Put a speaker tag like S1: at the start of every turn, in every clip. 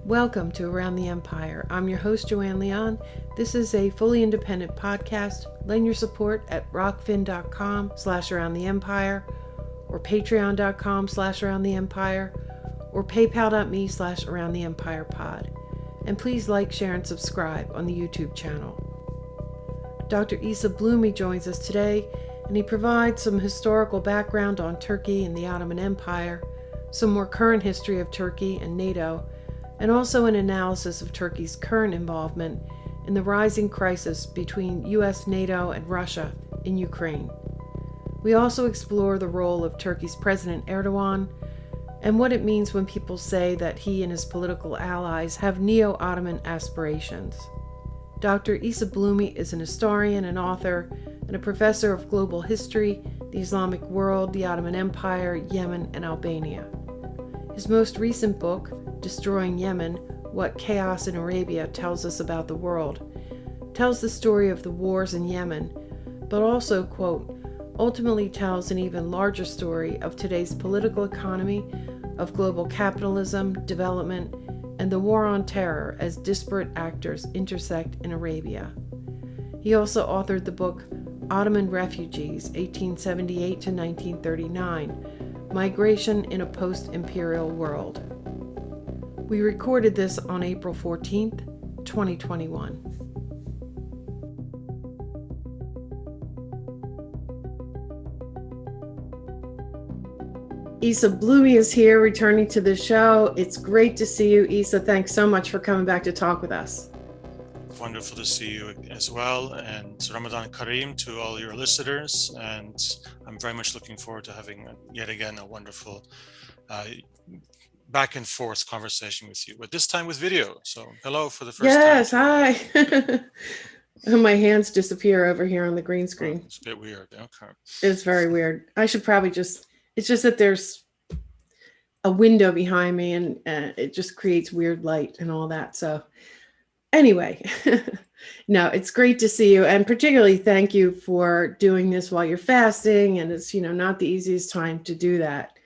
S1: Welcome to Around the Empire. I'm your host, Joanne Leon. This is a fully independent podcast. Lend your support at rockfin.com/aroundtheempire or patreon.com/aroundtheempire or paypal.me/aroundtheempirepod. And please like, share, and subscribe on the YouTube channel. Dr. Blumi joins us today, and he provides some historical background on Turkey and the Ottoman Empire, some more current history of Turkey and NATO, and also an analysis of Turkey's current involvement in the rising crisis between US, NATO, and Russia in Ukraine. We also explore the role of Turkey's President Erdogan and what it means when people say that he and his political allies have neo-Ottoman aspirations. Dr. Blumi is an historian and author and a professor of global history, the Islamic world, the Ottoman Empire, Yemen, and Albania. His most recent book, Destroying Yemen: What Chaos in Arabia Tells Us About the World, tells the story of the wars in Yemen, but also, quote, ultimately tells an even larger story of today's political economy, of global capitalism, development, and the war on terror as disparate actors intersect in Arabia. He also authored the book Ottoman Refugees, 1878 to 1939, Migration in a Post-Imperial World. We recorded this on April 14th, 2021. Blumi is here, returning to the show. It's great to see you, Isa. Thanks so much for coming back to talk with us.
S2: Wonderful to see you as well, and Ramadan Kareem to all your listeners. And I'm very much looking forward to having yet again a wonderful back and forth conversation with you, but this time with video. So hello for the first time.
S1: Yes, hi. My hands disappear over here on the green screen.
S2: Oh, it's a bit weird. Okay.
S1: It's very weird. I should probably it's just that there's a window behind me and it just creates weird light and all that. So anyway, no, it's great to see you. And particularly thank you for doing this while you're fasting. And it's, not the easiest time to do that.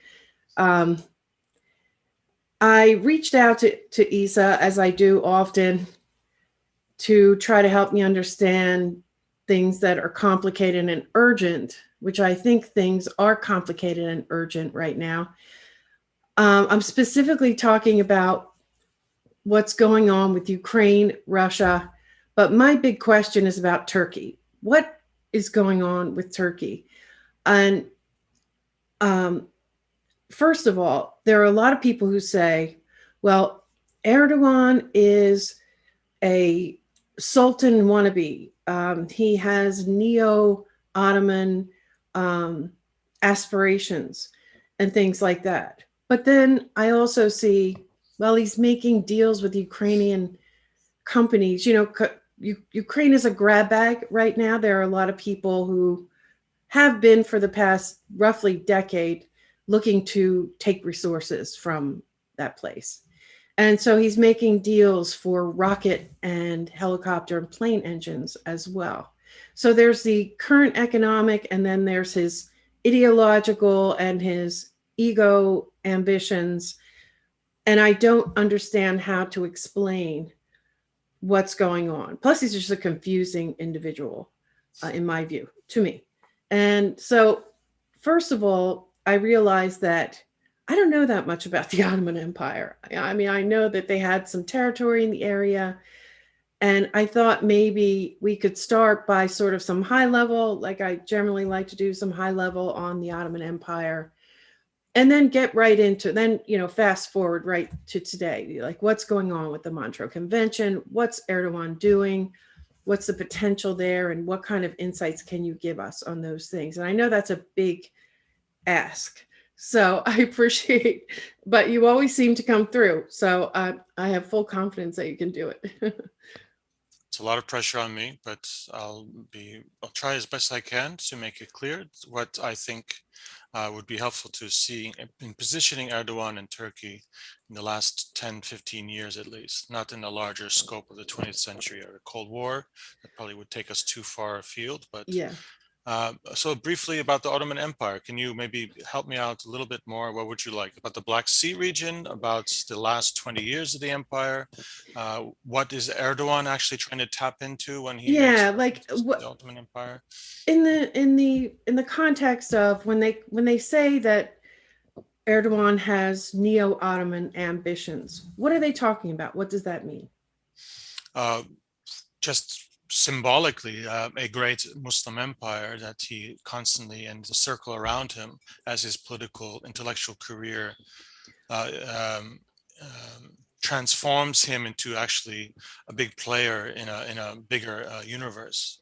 S1: I reached out to Isa, as I do often, to try to help me understand things that are complicated and urgent, which I think things are complicated and urgent right now. I'm specifically talking about what's going on with Ukraine, Russia, but my big question is about Turkey. What is going on with Turkey? And first of all, there are a lot of people who say, well, Erdogan is a sultan wannabe. He has neo-Ottoman aspirations and things like that. But then I also see, well, he's making deals with Ukrainian companies. Ukraine is a grab bag right now. There are a lot of people who have been for the past roughly decade looking to take resources from that place. And so he's making deals for rocket and helicopter and plane engines as well. So there's the current economic, and then there's his ideological and his ego ambitions. And I don't understand how to explain what's going on. Plus, he's just a confusing individual, in my view, to me. And so, first of all, I realized that I don't know that much about the Ottoman Empire. I mean, I know that they had some territory in the area, and I thought maybe we could start by sort of some high level, like I generally like to do, some high level on the Ottoman Empire, and then get right into, fast forward right to today, like what's going on with the Montreal Convention, what's Erdogan doing, what's the potential there, and what kind of insights can you give us on those things? And I know that's a big ask. So I appreciate, but you always seem to come through. So I have full confidence that you can do it.
S2: It's a lot of pressure on me, but I'll try as best I can to make it clear what I think would be helpful to see in positioning Erdogan and Turkey in the last 10, 15 years at least, not in the larger scope of the 20th century or the Cold War. That probably would take us too far afield, but
S1: yeah.
S2: So briefly about the Ottoman Empire, can you maybe help me out a little bit more? What would you like about the Black Sea region, about the last 20 years of the empire? What is Erdogan actually trying to tap into when he makes
S1: Yeah, like
S2: references to the
S1: what
S2: Ottoman Empire?
S1: in the context of when they say that Erdogan has neo-Ottoman ambitions, what are they talking about? What does that mean?
S2: Uh, just symbolically, a great Muslim empire that he constantly, and the circle around him as his political intellectual career uh, um, transforms him into actually a big player in a bigger universe.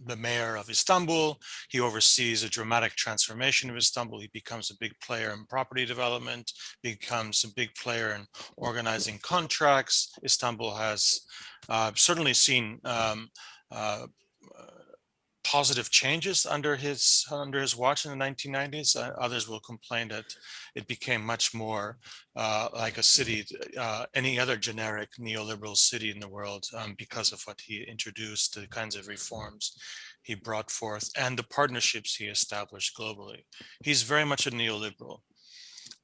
S2: The mayor of Istanbul, he oversees a dramatic transformation of Istanbul. He becomes a big player in property development, becomes a big player in organizing contracts. Istanbul has certainly seen uh, positive changes under his watch in the 1990s. Others will complain that it became much more like a city, any other generic neoliberal city in the world, because of what he introduced, the kinds of reforms he brought forth, and the partnerships he established globally. He's very much a neoliberal,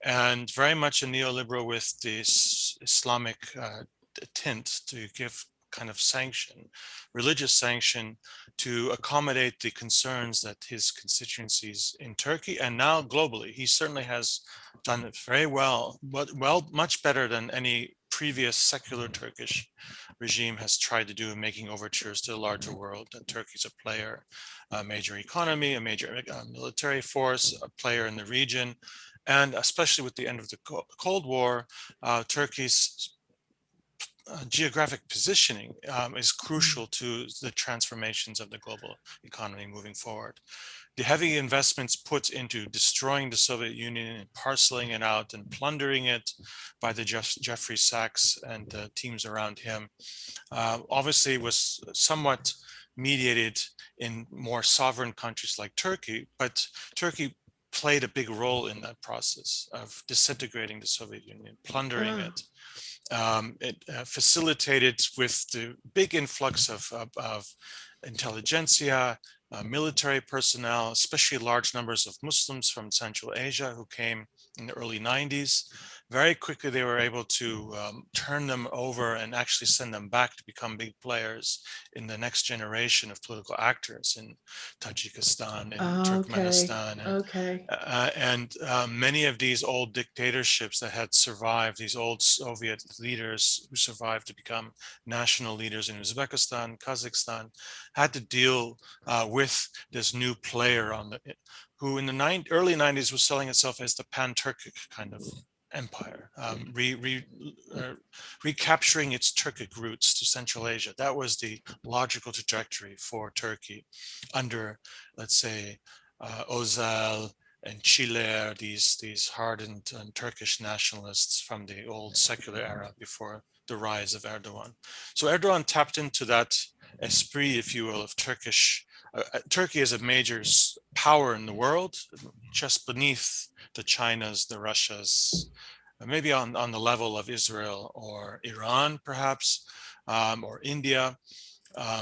S2: and very much a neoliberal with this Islamic tint to give kind of sanction, religious sanction, to accommodate the concerns that his constituencies in Turkey and now globally. He certainly has done it very well, but much better than any previous secular Turkish regime has tried to do in making overtures to the larger world. That Turkey's a player, a major economy, a major military force, a player in the region, and especially with the end of the Cold War, Turkey's geographic positioning is crucial to the transformations of the global economy moving forward. The heavy investments put into destroying the Soviet Union and parceling it out and plundering it by the Jeffrey Sachs and the teams around him obviously was somewhat mediated in more sovereign countries like Turkey, but Turkey played a big role in that process of disintegrating the Soviet Union, plundering
S1: Ah,
S2: it. It facilitated with the big influx of intelligentsia, military personnel, especially large numbers of Muslims from Central Asia who came in the early 90s. Very quickly, they were able to turn them over and actually send them back to become big players in the next generation of political actors in Tajikistan and
S1: okay,
S2: Turkmenistan
S1: okay.
S2: many of these old dictatorships that had survived, these old Soviet leaders who survived to become national leaders in Uzbekistan, Kazakhstan, had to deal with this new player who in the early 90s was selling itself as the pan-Turkic kind of empire, recapturing its Turkic roots to Central Asia. That was the logical trajectory for Turkey under, let's say, Özel and Chile, these hardened Turkish nationalists from the old secular era before the rise of Erdogan. So Erdogan tapped into that esprit, if you will, of Turkish. Turkey is a major power in the world, just beneath the Chinas, the Russias, maybe on the level of Israel or Iran, perhaps, or India.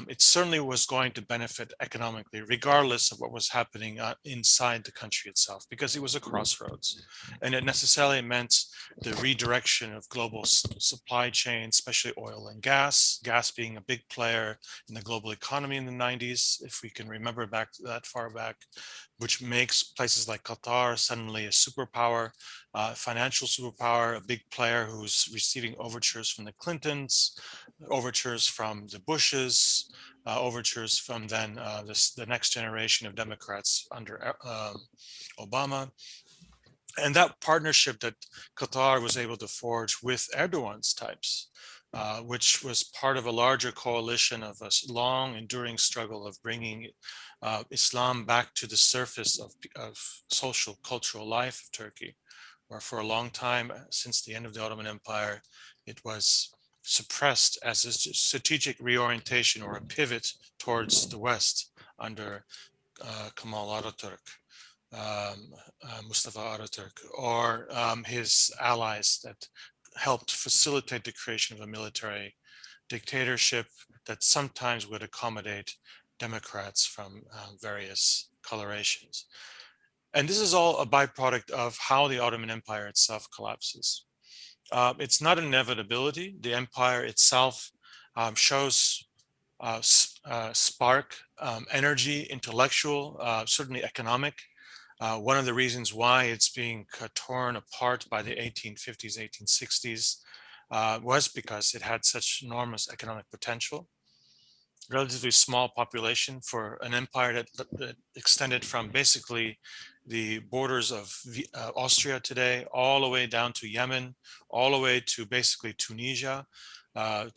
S2: It certainly was going to benefit economically, regardless of what was happening inside the country itself, because it was a crossroads. And it necessarily meant the redirection of global supply chains, especially oil and gas being a big player in the global economy in the 90s, if we can remember back that far back, which makes places like Qatar suddenly a superpower, financial superpower, a big player who's receiving overtures from the Clintons, overtures from the Bushes, overtures from then the next generation of Democrats under Obama. And that partnership that Qatar was able to forge with Erdogan's types, which was part of a larger coalition of a long enduring struggle of bringing Islam back to the surface of social cultural life of Turkey, where for a long time, since the end of the Ottoman Empire, it was suppressed as a strategic reorientation or a pivot towards the West under Kemal Ataturk, Mustafa Ataturk, or his allies that helped facilitate the creation of a military dictatorship that sometimes would accommodate democrats from various colorations. And this is all a byproduct of how the Ottoman Empire itself collapses. It's not an inevitability. The empire itself shows spark, energy, intellectual, certainly economic. One of the reasons why it's being torn apart by the 1850s, 1860s was because it had such enormous economic potential. Relatively small population for an empire that extended from basically the borders of Austria today, all the way down to Yemen, all the way to basically Tunisia,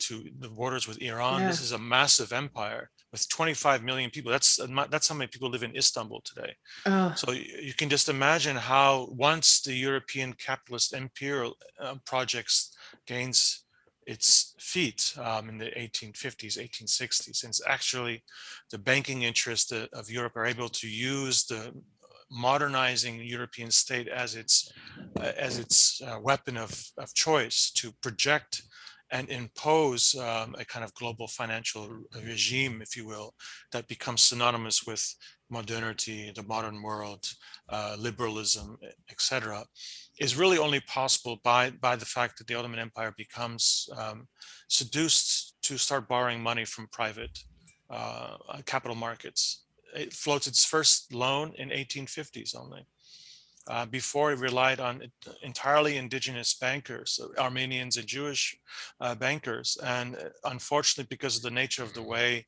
S2: to the borders with Iran.
S1: Yeah.
S2: This is a massive empire with 25 million people. That's how many people live in Istanbul today.
S1: Oh,
S2: So you can just imagine how once the European capitalist imperial projects gains its feet in the 1850s, 1860s, since actually the banking interests of Europe are able to use the modernizing European state as its weapon of choice to project and impose a kind of global financial regime, if you will, that becomes synonymous with modernity, the modern world, liberalism, etc., is really only possible by the fact that the Ottoman Empire becomes seduced to start borrowing money from private capital markets. It floats its first loan in 1850s only. Before it relied on entirely indigenous bankers, Armenians and Jewish bankers. And unfortunately, because of the nature of the way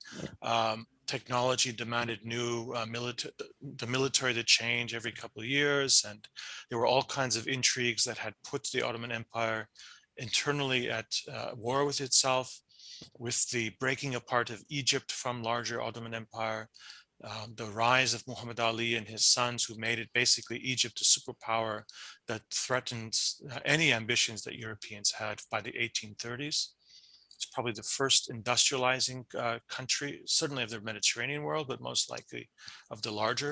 S2: technology demanded new the military to change every couple of years, and there were all kinds of intrigues that had put the Ottoman Empire internally at war with itself, with the breaking apart of Egypt from larger Ottoman Empire, the rise of Muhammad Ali and his sons, who made it basically Egypt a superpower that threatened any ambitions that Europeans had by the 1830s. It's probably the first industrializing country, certainly of the Mediterranean world, but most likely of the larger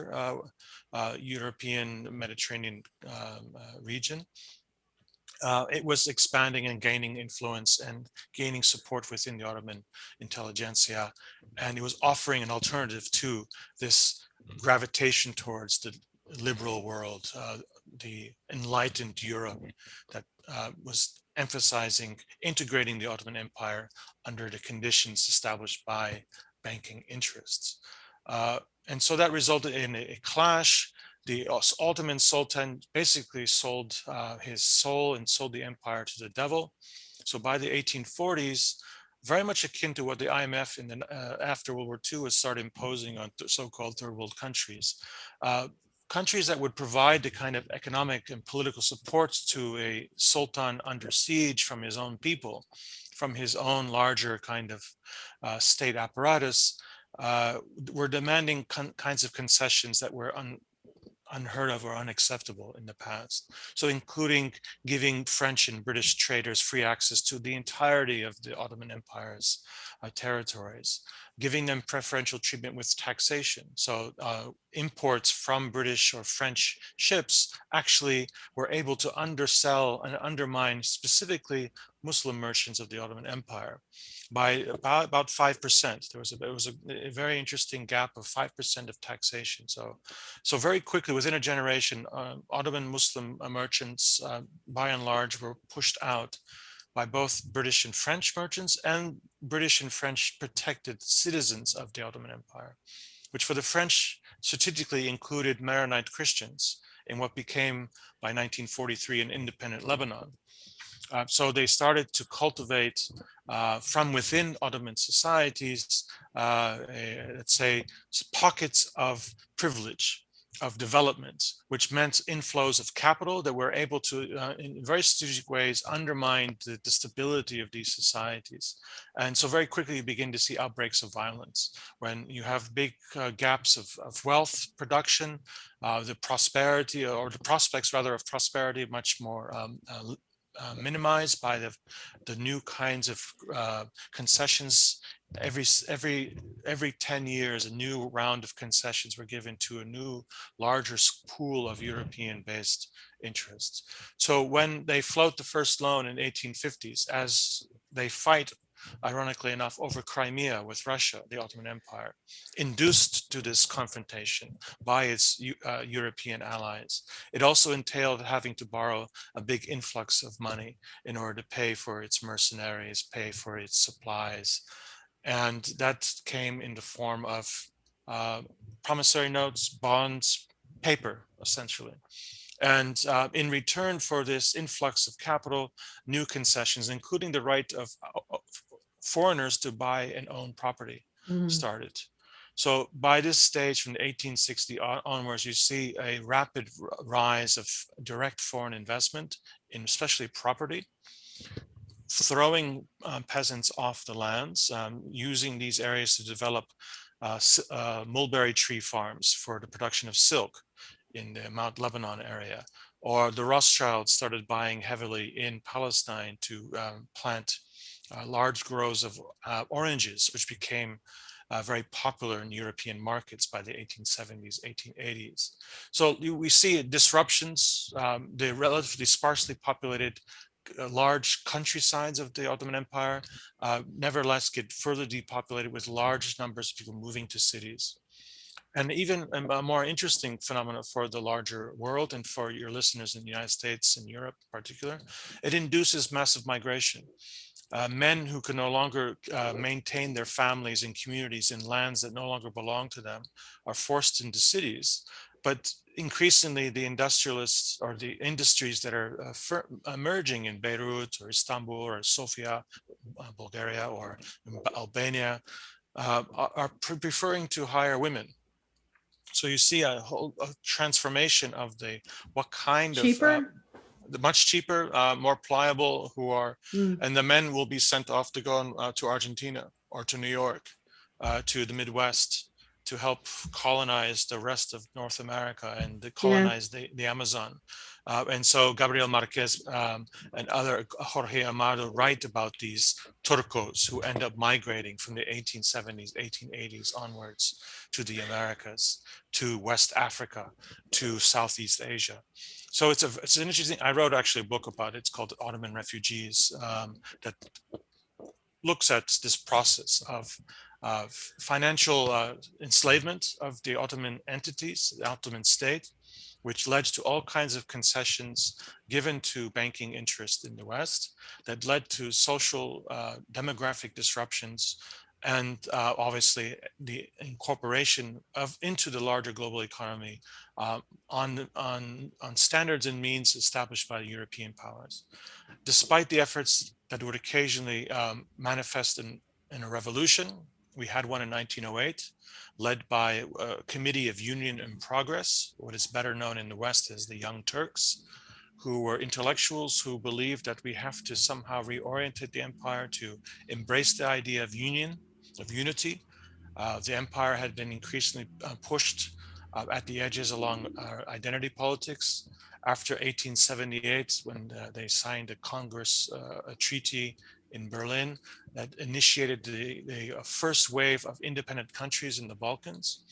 S2: European Mediterranean region. It was expanding and gaining influence and gaining support within the Ottoman intelligentsia. And it was offering an alternative to this gravitation towards the liberal world, the enlightened Europe that was emphasizing integrating the Ottoman Empire under the conditions established by banking interests. And so that resulted in a clash. The Ottoman Sultan basically sold his soul and sold the empire to the devil. So by the 1840s, very much akin to what the IMF in the, after World War II was started imposing on so-called third world countries. Countries that would provide the kind of economic and political supports to a sultan under siege from his own people, from his own larger kind of state apparatus, were demanding kinds of concessions that were unheard of or unacceptable in the past. So including giving French and British traders free access to the entirety of the Ottoman Empire's territories, giving them preferential treatment with taxation. So imports from British or French ships actually were able to undersell and undermine specifically Muslim merchants of the Ottoman Empire by about 5%. There was a very interesting gap of 5% of taxation. So very quickly, within a generation, Ottoman Muslim merchants, by and large, were pushed out by both British and French merchants and British and French protected citizens of the Ottoman Empire, which for the French strategically included Maronite Christians in what became, by 1943, an independent Lebanon. So they started to cultivate from within Ottoman societies, let's say, pockets of privilege, of development, which meant inflows of capital that were able to, in very strategic ways, undermine the stability of these societies. And so very quickly you begin to see outbreaks of violence. When you have big gaps of wealth production, the prosperity, or the prospects rather of prosperity, much more minimized by the new kinds of concessions. Every 10 years, a new round of concessions were given to a new, larger pool of European-based interests. So when they float the first loan in 1850s, as they fight ironically enough, over Crimea with Russia, the Ottoman Empire, induced to this confrontation by its European allies. It also entailed having to borrow a big influx of money in order to pay for its mercenaries, pay for its supplies. And that came in the form of promissory notes, bonds, paper, essentially. And in return for this influx of capital, new concessions, including the right of foreigners to buy and own property, started. So by this stage, from the 1860 onwards, you see a rapid rise of direct foreign investment in especially property, throwing peasants off the lands, using these areas to develop mulberry tree farms for the production of silk in the Mount Lebanon area. Or the Rothschilds started buying heavily in Palestine to plant large groves of oranges, which became very popular in European markets by the 1870s, 1880s. So we see disruptions, the relatively sparsely populated large countrysides of the Ottoman Empire nevertheless get further depopulated with large numbers of people moving to cities. And even a more interesting phenomenon for the larger world and for your listeners in the United States and Europe in particular, it induces massive migration. Men who can no longer maintain their families and communities in lands that no longer belong to them are forced into cities. But increasingly, the industrialists or the industries that are emerging in Beirut or Istanbul or Sofia, Bulgaria, or Albania are preferring to hire women. So you see a whole transformation of what kind of much cheaper, more pliable, and the men will be sent off to go on, to Argentina or to New York, to the Midwest, to help colonize the rest of North America and colonize the Amazon. And so Gabriel Marquez and other Jorge Amado write about these Turcos who end up migrating from the 1870s, 1880s onwards to the Americas, to West Africa, to Southeast Asia. So it's an interesting, I wrote actually a book about it. It's called Ottoman Refugees, that looks at this process of financial enslavement of the Ottoman entities, the Ottoman state, which led to all kinds of concessions given to banking interest in the West, that led to social demographic disruptions, and obviously the incorporation into the larger global economy on standards and means established by the European powers. Despite the efforts that would occasionally manifest in a revolution, we had one in 1908, led by a Committee of Union and Progress, what is better known in the West as the Young Turks, who were intellectuals who believed that we have to somehow reorient the empire to embrace the idea of union, of unity. The empire had been increasingly pushed at the edges along identity politics. After 1878, when they signed a Congress, a treaty in Berlin that initiated the first wave of independent countries in the Balkans.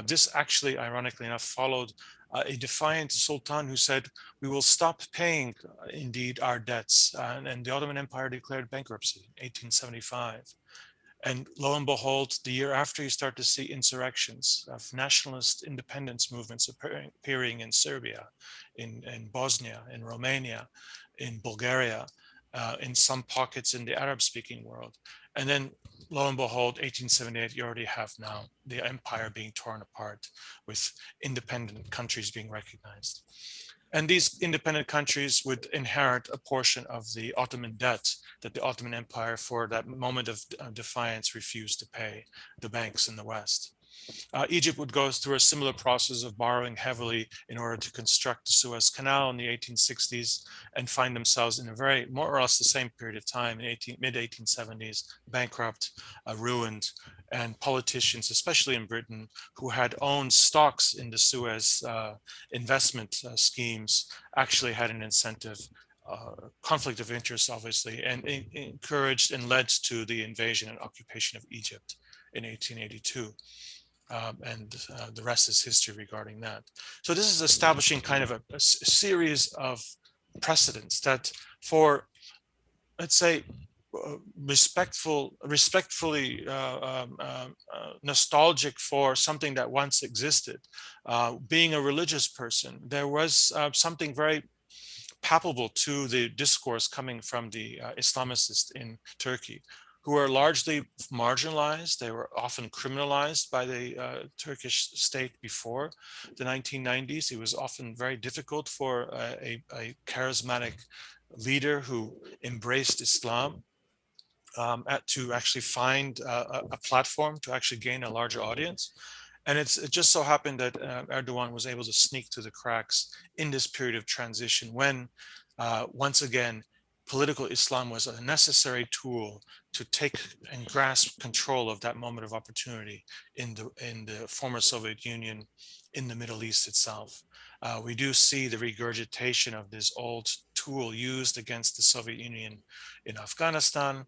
S2: This actually, ironically enough, followed a defiant sultan who said, we will stop paying, indeed, our debts. And the Ottoman Empire declared bankruptcy in 1875. And lo and behold, the year after, you start to see insurrections of nationalist independence movements appearing in Serbia, in Bosnia, in Romania, in Bulgaria, in some pockets in the Arab-speaking world. And then, lo and behold, 1878, you already have now the empire being torn apart with independent countries being recognized. And these independent countries would inherit a portion of the Ottoman debt that the Ottoman Empire, for that moment of defiance, refused to pay the banks in the West. Egypt would go through a similar process of borrowing heavily in order to construct the Suez Canal in the 1860s, and find themselves in a very, more or less the same period of time, in mid-1870s, bankrupt, ruined, and politicians, especially in Britain, who had owned stocks in the Suez investment schemes, actually had an incentive, conflict of interest, obviously, and encouraged and led to the invasion and occupation of Egypt in 1882. And the rest is history regarding that. So this is establishing kind of a series of precedents that for, let's say, respectfully nostalgic for something that once existed. Being a religious person, there was something very palpable to the discourse coming from the Islamists in Turkey, who are largely marginalized. They were often criminalized by the Turkish state before the 1990s. It was often very difficult for a charismatic leader who embraced Islam to actually find a platform to actually gain a larger audience. And it just so happened that Erdogan was able to sneak through the cracks in this period of transition when, once again, political Islam was a necessary tool to take and grasp control of that moment of opportunity in the former Soviet Union, in the Middle East itself. We do see the regurgitation of this old tool used against the Soviet Union in Afghanistan.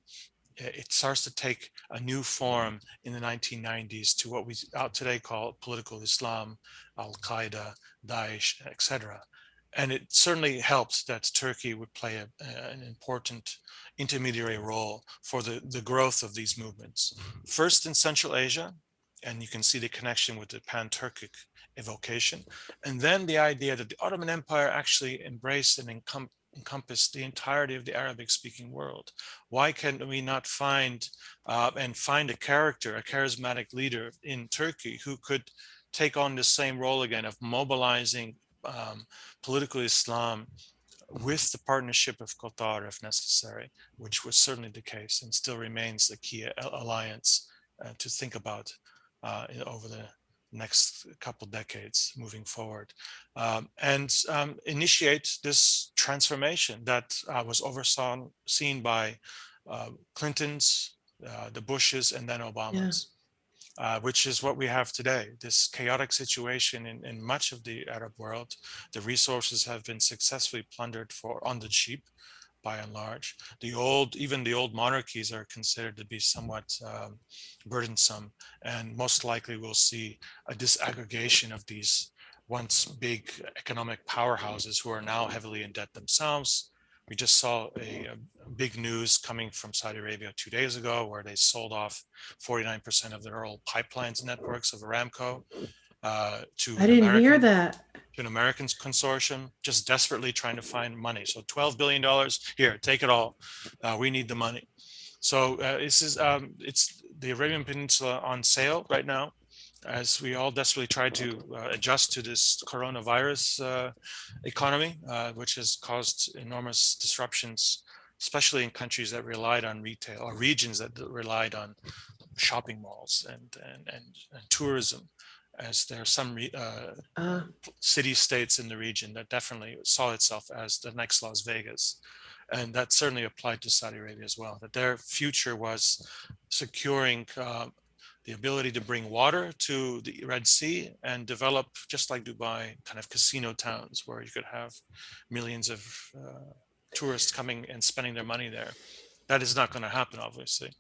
S2: It starts to take a new form in the 1990s to what we out today call political Islam, Al-Qaeda, Daesh, etc. And it certainly helped that Turkey would play an important intermediary role for the growth of these movements. First in Central Asia, and you can see the connection with the pan-Turkic evocation. And then the idea that the Ottoman Empire actually embraced and encompassed the entirety of the Arabic speaking world. Why can we not find a character, a charismatic leader in Turkey who could take on the same role again of mobilizing political Islam with the partnership of Qatar if necessary, which was certainly the case and still remains the key alliance to think about over the next couple decades moving forward, and initiate this transformation that was overseen by Clinton's, the Bushes, and then Obama's. Which is what we have today, this chaotic situation in much of the Arab world. The resources have been successfully plundered on the cheap, by and large. Even the old monarchies are considered to be somewhat burdensome, and most likely we'll see a disaggregation of these once big economic powerhouses who are now heavily in debt themselves. We just saw a big news coming from Saudi Arabia 2 days ago, where they sold off 49% of their oil pipelines networks of Aramco to
S1: I didn't hear that.
S2: an American consortium, just desperately trying to find money. So $12 billion, here, take it all. We need the money. So it's the Arabian Peninsula on sale right now, as we all desperately try to adjust to this coronavirus economy, which has caused enormous disruptions, especially in countries that relied on retail, or regions that relied on shopping malls and tourism, as there are some city states in the region that definitely saw itself as the next Las Vegas. And that certainly applied to Saudi Arabia as well, that their future was securing the ability to bring water to the Red Sea and develop, just like Dubai, kind of casino towns where you could have millions of tourists coming and spending their money there. That is not going to happen, obviously.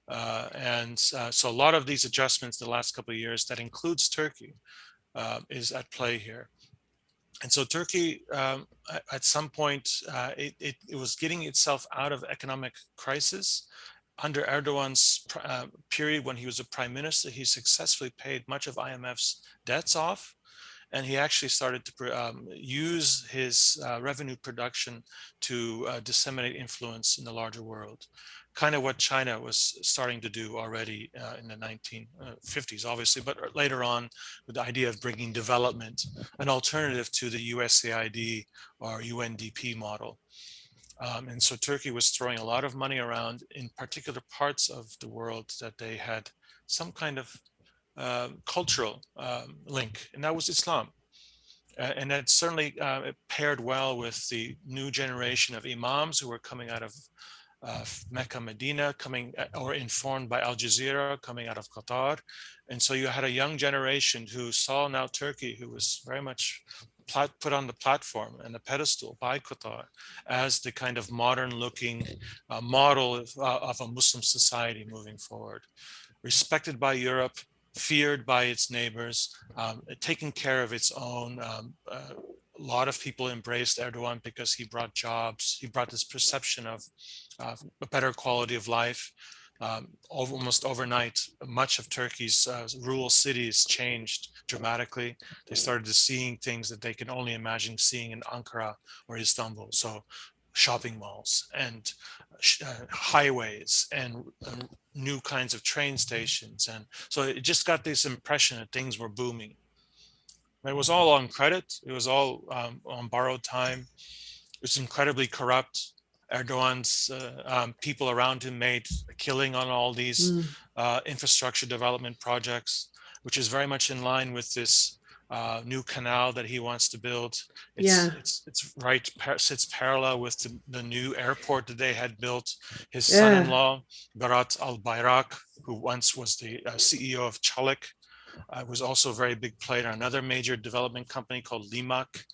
S2: So a lot of these adjustments the last couple of years, that includes Turkey, is at play here. And so Turkey, at some point, it was getting itself out of economic crisis. Under Erdogan's period when he was a prime minister, he successfully paid much of IMF's debts off. And he actually started to use his revenue production to disseminate influence in the larger world. Kind of what China was starting to do already in the 1950s, obviously, but later on with the idea of bringing development, an alternative to the USAID or UNDP model. And so Turkey was throwing a lot of money around in particular parts of the world that they had some kind of cultural link, and that was Islam. And that certainly paired well with the new generation of imams who were coming out of Mecca, Medina, or informed by Al Jazeera, coming out of Qatar. And so you had a young generation who saw now Turkey, who was very much put on the platform and the pedestal by Qatar as the kind of modern looking model of a Muslim society moving forward, respected by Europe, feared by its neighbors, taking care of its own lot of people embraced Erdogan because he brought jobs. He brought this perception of a better quality of life. Almost overnight, much of Turkey's rural cities changed dramatically. They started to seeing things that they can only imagine seeing in Ankara or Istanbul. So shopping malls and highways and new kinds of train stations. And so it just got this impression that things were booming. It was all on credit. It was all on borrowed time. It was incredibly corrupt. Erdogan's people around him made a killing on all these
S1: Mm.
S2: infrastructure development projects, which is very much in line with this new canal that he wants to build.
S1: Yeah.
S2: It's right, sits parallel with the new airport that they had built. His
S1: Yeah.
S2: son-in-law, Berat Albayrak, who once was the CEO of Çalık, was also a very big player in another major development company called Limak,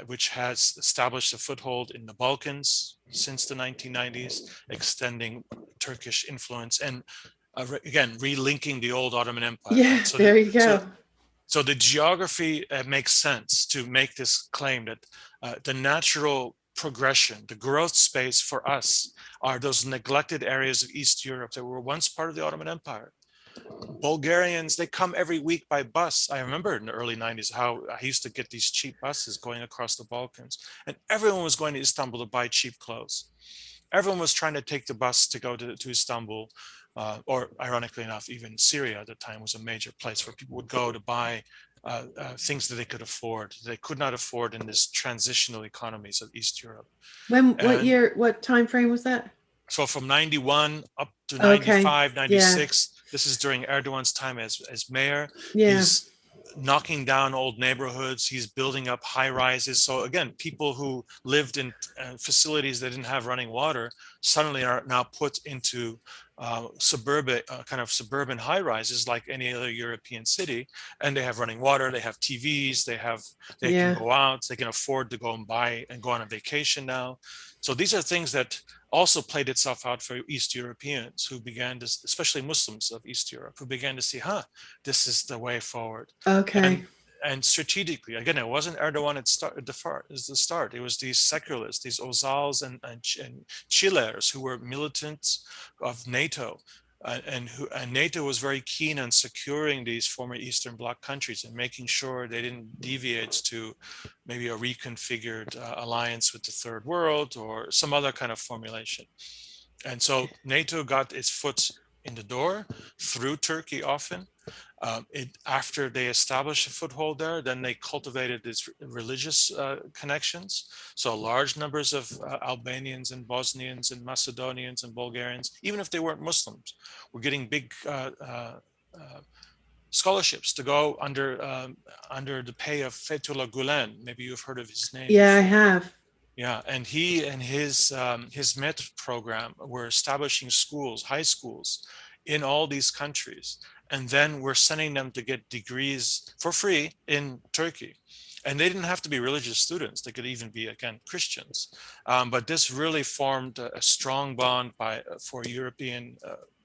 S2: which has established a foothold in the Balkans since the 1990s, extending Turkish influence and again, relinking the old Ottoman Empire.
S1: Yeah.
S2: Right?
S1: There you go.
S2: So the geography makes sense to make this claim that the natural progression, the growth space for us are those neglected areas of East Europe that were once part of the Ottoman Empire. Bulgarians, they come every week by bus. I remember in the early 90s how I used to get these cheap buses going across the Balkans, and everyone was going to Istanbul to buy cheap clothes. Everyone was trying to take the bus to go to Istanbul, or ironically enough, even Syria at the time was a major place where people would go to buy things that they could afford. They could not afford in this transitional economies of East Europe.
S1: What year, what time frame was that?
S2: So from 91 up to
S1: Okay.
S2: 95,
S1: Yeah.
S2: 96, this is during Erdogan's time as mayor.
S1: Yeah.
S2: He's knocking down old neighborhoods. He's building up high rises. So again, people who lived in facilities that didn't have running water suddenly are now put into suburban high rises like any other European city, and they have running water, they have TVs, they
S1: Yeah.
S2: can go out, they can afford to go and buy and go on a vacation now. So these are things that also played itself out for East Europeans who began to, especially Muslims of East Europe, who began to see, this is the way forward.
S1: Okay.
S2: And strategically, again, it wasn't Erdogan at the start. It was these secularists, these Ozals and Chilers who were militants of NATO. And NATO was very keen on securing these former Eastern Bloc countries and making sure they didn't deviate to maybe a reconfigured alliance with the Third World or some other kind of formulation. And so NATO got its foot in the door through Turkey often. After they established a foothold there, then they cultivated these religious connections. So large numbers of Albanians and Bosnians and Macedonians and Bulgarians, even if they weren't Muslims, were getting big scholarships to go under the pay of Fethullah Gulen. Maybe you've heard of his name.
S1: Yeah, before. I have.
S2: Yeah, and he and his MET program were establishing schools, high schools, in all these countries, and then we're sending them to get degrees for free in Turkey. And they didn't have to be religious students; they could even be, again, Christians. But this really formed a strong bond for European,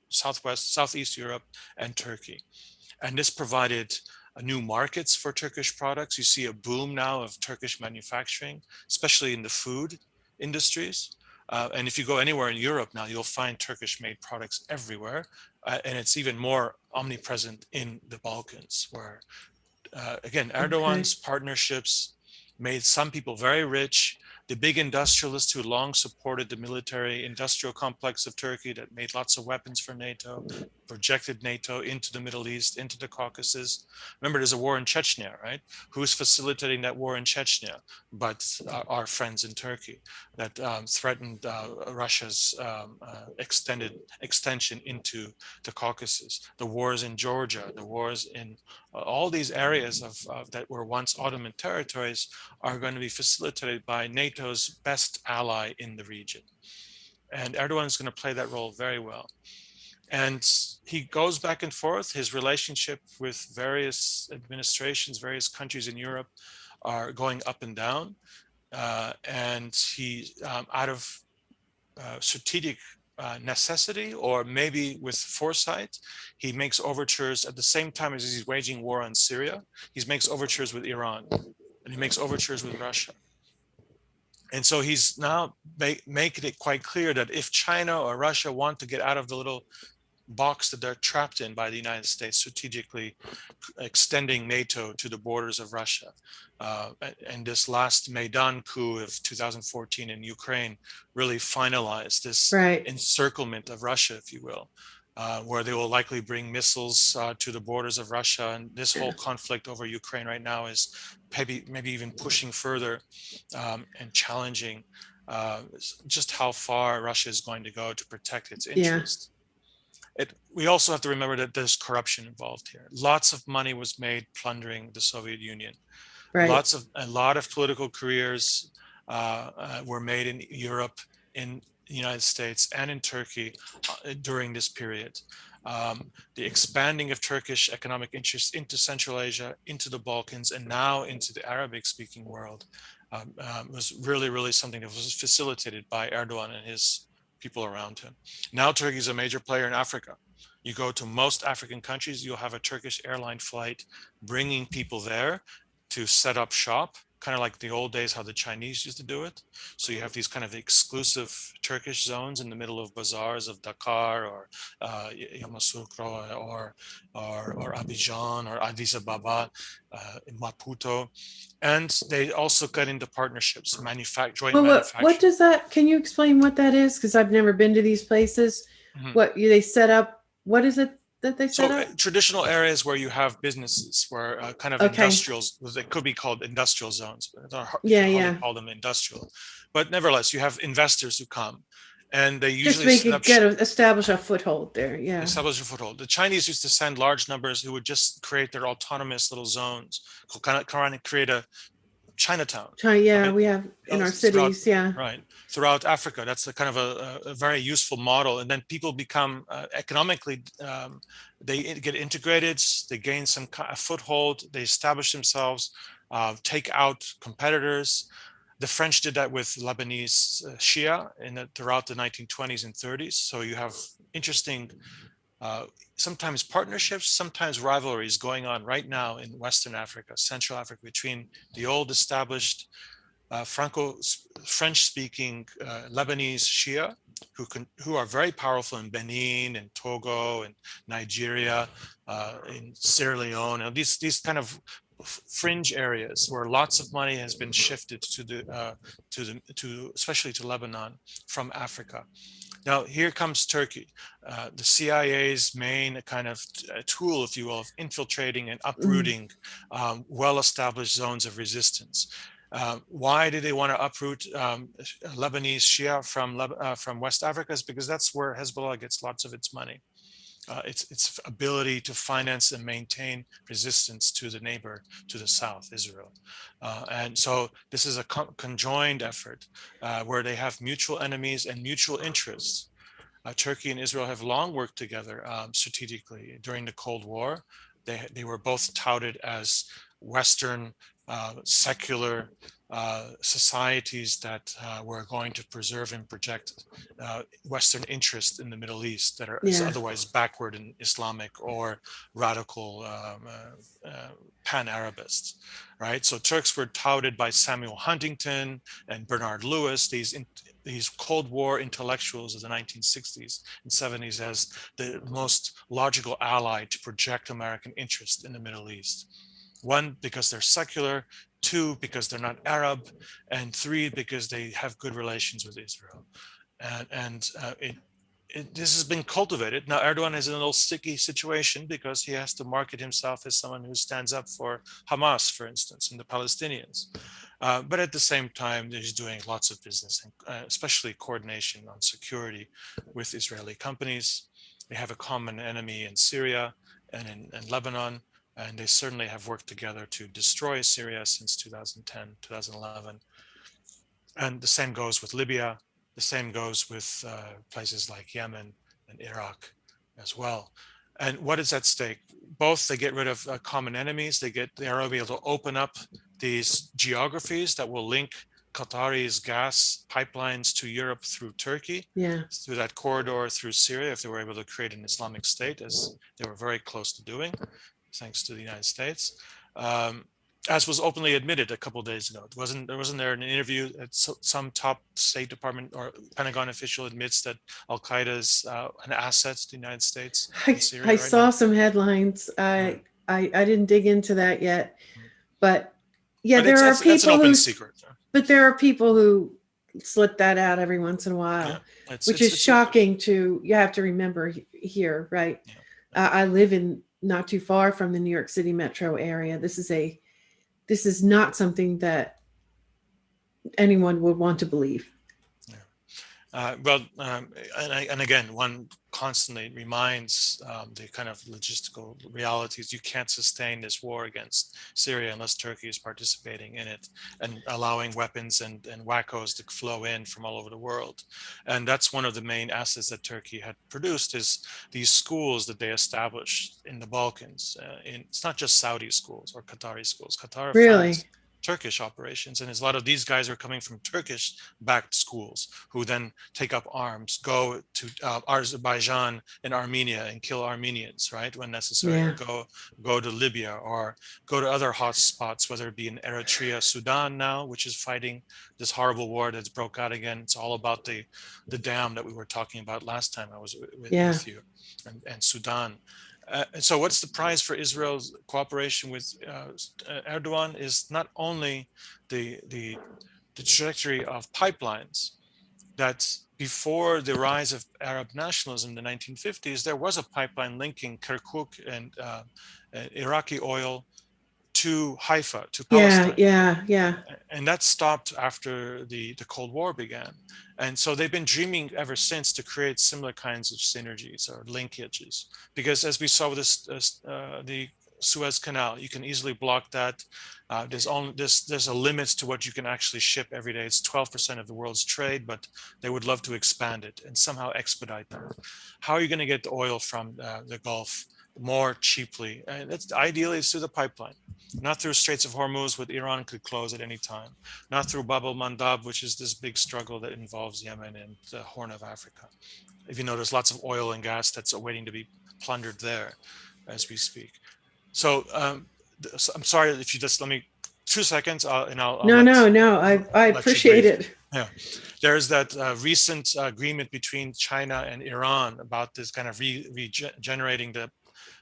S2: Southeast Europe, and Turkey, and this provided new markets for Turkish products. You see a boom now of Turkish manufacturing, especially in the food industries. And if you go anywhere in Europe now, you'll find Turkish-made products everywhere. And it's even more omnipresent in the Balkans, where, again, Erdogan's partnerships made some people very rich. The big industrialists who long supported the military industrial complex of Turkey that made lots of weapons for NATO, projected NATO into the Middle East, into the Caucasus. Remember, there's a war in Chechnya, right? Who's facilitating that war in Chechnya? But our friends in Turkey that threatened Russia's extension into the Caucasus. The wars in Georgia, the wars in all these areas that were once Ottoman territories are going to be facilitated by NATO's best ally in the region. And Erdogan is going to play that role very well. And he goes back and forth. His relationship with various administrations, various countries in Europe are going up and down. And he, out of strategic necessity, or maybe with foresight, he makes overtures at the same time as he's waging war on Syria. He makes overtures with Iran. and he makes overtures with Russia. And so he's now making it quite clear that if China or Russia want to get out of the little box that they're trapped in by the United States, strategically extending NATO to the borders of Russia. And this last Maidan coup of 2014 in Ukraine really finalized this
S1: Right.
S2: encirclement of Russia, if you will, where they will likely bring missiles to the borders of Russia. And this whole conflict over Ukraine right now is maybe even pushing further and challenging just how far Russia is going to go to protect its interests. We also have to remember that there's corruption involved here. Lots of money was made plundering the Soviet Union.
S1: Right.
S2: A lot of political careers were made in Europe, in the United States, and in Turkey during this period. The expanding of Turkish economic interests into Central Asia, into the Balkans, and now into the Arabic-speaking world was really, really something that was facilitated by Erdogan and his people around him. Now Turkey is a major player in Africa. You go to most African countries, you'll have a Turkish airline flight bringing people there to set up shop, kind of like the old days how the Chinese used to do it. So you have these kind of exclusive Turkish zones in the middle of bazaars of Dakar or Yamoussoukro or Abidjan or Addis Ababa, in Maputo. And they also got into partnerships, joint manufacturing.
S1: What does that, can you explain what that is? Because I've never been to these places.
S2: Mm-hmm.
S1: What they set up, what is it that they set up?
S2: Traditional areas where you have businesses, where kind of industrials, they could be called industrial zones, but I call them industrial. But nevertheless, you have investors who come, and they usually
S1: establish a foothold there. Yeah,
S2: establish a foothold. The Chinese used to send large numbers who would just create their autonomous little zones, kind of create a Chinatown.
S1: Right? We have in our cities,
S2: throughout Africa. That's a kind of a very useful model. And then people become economically, they get integrated, they gain some foothold, they establish themselves, take out competitors. The French did that with Lebanese Shia throughout the 1920s and 30s. So you have interesting sometimes partnerships, sometimes rivalries going on right now in Western Africa, Central Africa, between the old established French-speaking Lebanese Shia, who are very powerful in Benin and Togo and Nigeria, in Sierra Leone, and these kind of fringe areas where lots of money has been shifted especially to Lebanon from Africa. Now, here comes Turkey, the CIA's main kind of tool, if you will, of infiltrating and uprooting well-established zones of resistance. Why do they want to uproot Lebanese Shia from West Africa? Is because that's where Hezbollah gets lots of its money. Its ability to finance and maintain resistance to the neighbor to the south, Israel. And so this is a conjoined effort where they have mutual enemies and mutual interests. Turkey and Israel have long worked together strategically during the Cold War. They were both touted as Western secular societies that were going to preserve and project Western interest in the Middle East that is otherwise backward in Islamic or radical pan-Arabists, right? So Turks were touted by Samuel Huntington and Bernard Lewis, these Cold War intellectuals of the 1960s and 70s, as the most logical ally to project American interest in the Middle East. One, because they're secular; two, because they're not Arab; and three, because they have good relations with Israel. This has been cultivated. Now Erdogan is in a little sticky situation because he has to market himself as someone who stands up for Hamas, for instance, and the Palestinians. But at the same time, he's doing lots of business, especially coordination on security with Israeli companies. They have a common enemy in Syria and in Lebanon. And they certainly have worked together to destroy Syria since 2010, 2011. And the same goes with Libya. The same goes with places like Yemen and Iraq as well. And what is at stake? Both, they get rid of common enemies. They are able to open up these geographies that will link Qatari's gas pipelines to Europe through Turkey, through that corridor through Syria, if they were able to create an Islamic state, as they were very close to doing, thanks to the United States. as was openly admitted a couple of days ago. Wasn't there an interview at some top State Department or Pentagon official admits that Al Qaeda is an asset to the United States in
S1: I
S2: Syria right
S1: saw
S2: now?
S1: some headlines.
S2: Right.
S1: I didn't dig into that yet, but yeah,
S2: But
S1: there are
S2: it's an
S1: people
S2: open
S1: who,
S2: secret.
S1: but there are people who slip that out every once in a
S2: Yeah,
S1: while, which is
S2: it's a
S1: shocking to, you have to remember here, right?
S2: yeah,
S1: I live in not too far from the New York City metro area. This is not something that anyone would want to believe.
S2: yeah. Well, and again, one constantly reminds the kind of logistical realities. You can't sustain this war against Syria unless Turkey is participating in it and allowing weapons and wackos to flow in from all over the world. And that's one of the main assets that Turkey had produced, is these schools that they established in the Balkans. It's not just Saudi schools or Qatari schools. Qatar
S1: Really?
S2: funds Turkish operations, and a lot of these guys are coming from Turkish backed schools who then take up arms, go to Azerbaijan and Armenia and kill Armenians, right, when necessary, or
S1: Yeah.
S2: go to Libya, or go to other hot spots, whether it be in Eritrea, Sudan now, which is fighting this horrible war that's broke out again. It's all about the dam that we were talking about last time I was
S1: Yeah.
S2: with you, and Sudan. And so what's the prize for Israel's cooperation with Erdogan is not only the trajectory of pipelines, that before the rise of Arab nationalism in the 1950s, there was a pipeline linking Kirkuk and Iraqi oil to Haifa, to
S1: Yeah.
S2: Palestine.
S1: Yeah. Yeah.
S2: And that stopped after the Cold War began. And so they've been dreaming ever since to create similar kinds of synergies or linkages. Because as we saw with the Suez Canal, you can easily block that. There's a limit to what you can actually ship every day. It's 12% of the world's trade, but they would love to expand it and somehow expedite that. How are you going to get the oil from the Gulf more cheaply? And that's ideally it's through the pipeline, not through Straits of Hormuz, what Iran could close at any time, not through Bab el-Mandab, which is this big struggle that involves Yemen and the Horn of Africa. If you know, there's lots of oil and gas that's waiting to be plundered there as we speak. So I'm sorry if you just let me 2 seconds, and I'll
S1: No, no, no. I
S2: let you
S1: appreciate
S2: breathe.
S1: it.
S2: Yeah, there's that recent agreement between China and Iran about this kind of regenerating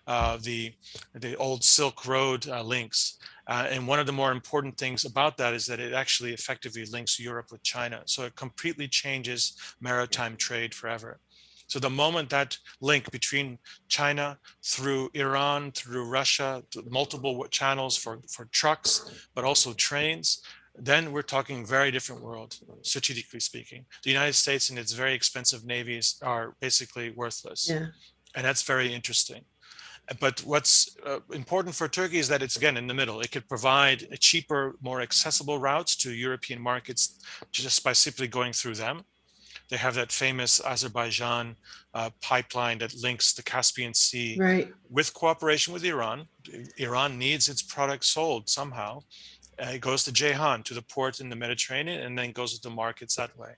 S2: the old Silk Road links. And one of the more important things about that is that it actually effectively links Europe with China. So it completely changes maritime trade forever. So the moment that link between China through Iran, through Russia, multiple channels for trucks, but also trains, then we're talking very different world, strategically speaking. The United States and its very expensive navies are basically worthless.
S1: Yeah.
S2: And that's very interesting. But what's important for Turkey is that it's, again, in the middle. It could provide a cheaper, more accessible routes to European markets just by simply going through them. They have that famous Azerbaijan pipeline that links the Caspian Sea
S1: Right.
S2: with cooperation with Iran. Iran needs its product sold somehow. It goes to Ceyhan, to the port in the Mediterranean, and then goes to the markets that way.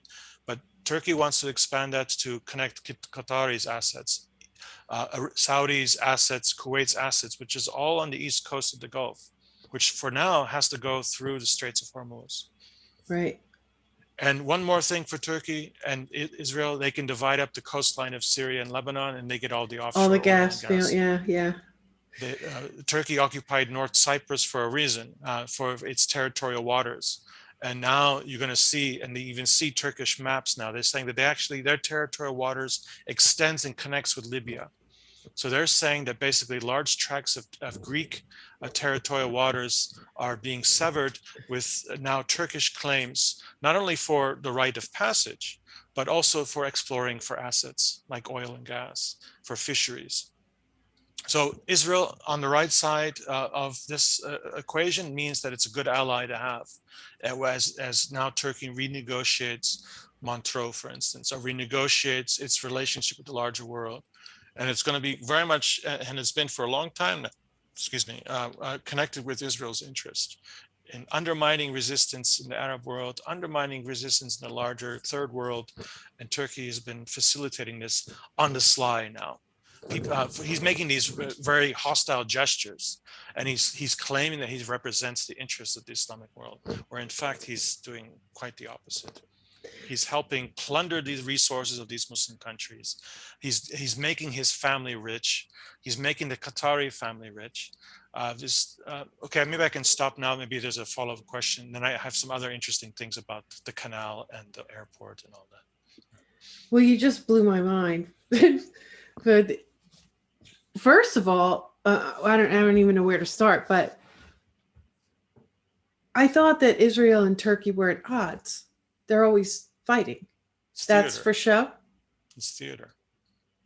S2: But Turkey wants to expand that to connect Qatari's assets, Saudi's assets, Kuwait's assets, which is all on the east coast of the Gulf, which for now has to go through the Straits of Hormuz.
S1: Right.
S2: And one more thing for Turkey and Israel, they can divide up the coastline of Syria and Lebanon, and they get all the
S1: All the
S2: offshore oil and
S1: gas. Yeah.
S2: gas.
S1: Yeah. Yeah.
S2: Turkey occupied North Cyprus for a reason, for its territorial waters. And now you're going to see, and they even see Turkish maps now, they're saying that their territorial waters extends and connects with Libya. So they're saying that basically large tracts of Greek territorial waters are being severed with now Turkish claims, not only for the right of passage, but also for exploring for assets like oil and gas, for fisheries. So Israel on the right side of this equation means that it's a good ally to have, as now Turkey renegotiates Montreux, for instance, or renegotiates its relationship with the larger world. And it's going to be very much, and it's been for a long time, connected with Israel's interest in undermining resistance in the Arab world, undermining resistance in the larger third world. And Turkey has been facilitating this on the sly now. he's making these very hostile gestures, and he's claiming that he represents the interests of the Islamic world, where in fact he's doing quite the opposite. He's helping plunder these resources of these Muslim countries. He's making his family rich. He's making the Qatari family rich. Okay, maybe I can stop now. Maybe there's a follow-up question. Then I have some other interesting things about the canal and the airport and all that.
S1: Well, you just blew my mind. But first of all, I don't even know where to start, but I thought that Israel and Turkey were at odds. They're always fighting. That's for show.
S2: It's theater.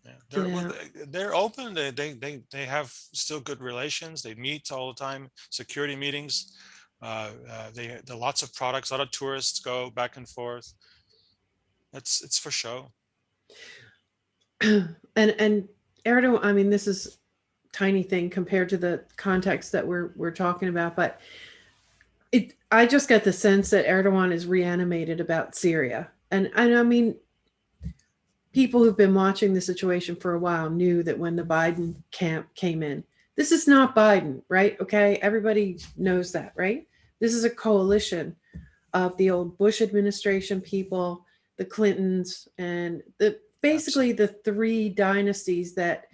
S2: Yeah. They're open. They have still good relations. They meet all the time. Security meetings. They lots of products. A lot of tourists go back and forth. It's for show.
S1: And Erdogan, I mean, this is tiny thing compared to the context that we're talking about, but I just get the sense that Erdogan is reanimated about Syria. And I mean, people who've been watching the situation for a while knew that when the Biden camp came in, this is not Biden, right? Okay. Everybody knows that, right? This is a coalition of the old Bush administration people, the Clintons, and basically the three dynasties that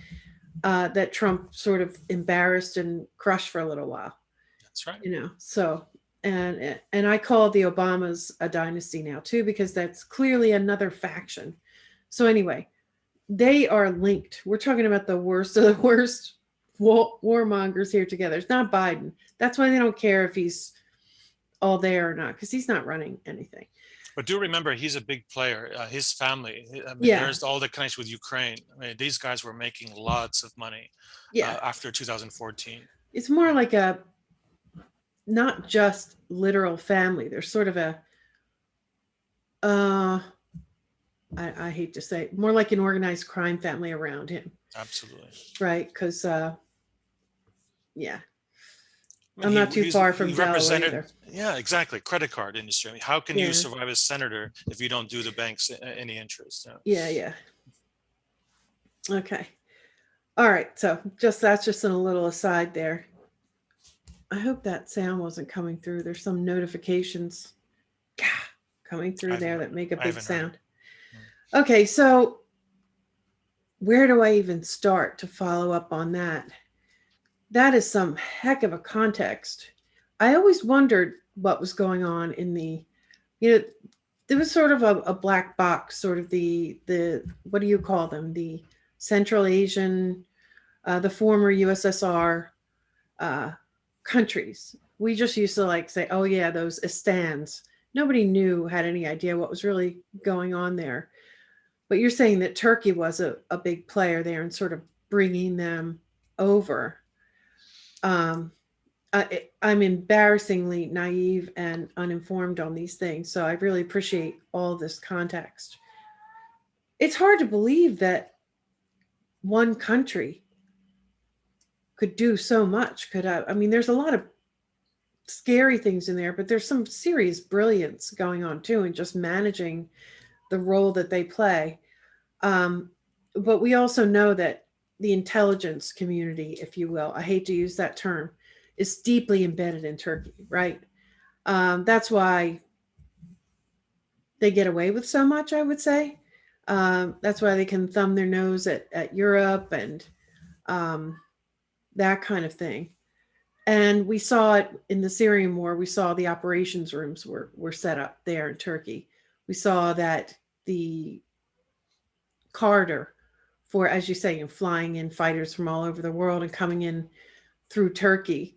S1: Trump sort of embarrassed and crushed for a little while.
S2: That's right.
S1: So, and I call the Obamas a dynasty now too, because that's clearly another faction. So anyway, they are linked. We're talking about the worst of the worst warmongers here together. It's not Biden. That's why they don't care if he's all there or not, because he's not running anything.
S2: But do remember, he's a big player. His family, there's all the connection with Ukraine. I mean, these guys were making lots of money after 2014.
S1: It's more like not just literal family. There's sort of I hate to say it, more like an organized crime family around him.
S2: Absolutely.
S1: Right. Because, I'm not too far from either.
S2: Yeah, exactly. Credit card industry. I mean, how can you survive as senator if you don't do the banks any interest?
S1: Yeah. Okay. All right. So that's just a little aside there. I hope that sound wasn't coming through. There's some notifications coming through there that make a big sound. Okay. So where do I even start to follow up on that? That is some heck of a context. I always wondered what was going on in there was sort of a black box, sort of the what do you call them? The Central Asian, the former USSR countries. We just used to say, oh yeah, those Istans. Nobody had any idea what was really going on there. But you're saying that Turkey was a big player there and sort of bringing them over. I'm embarrassingly naive and uninformed on these things, so I really appreciate all this context. It's hard to believe that one country could do so much. There's a lot of scary things in there, but there's some serious brilliance going on too, in just managing the role that they play. But we also know that the intelligence community, if you will, I hate to use that term, is deeply embedded in Turkey, right? That's why they get away with so much, I would say. That's why they can thumb their nose at Europe and that kind of thing. And we saw it in the Syrian war. We saw the operations rooms were set up there in Turkey. We saw that the corridor for, as you say, flying in fighters from all over the world and coming in through Turkey.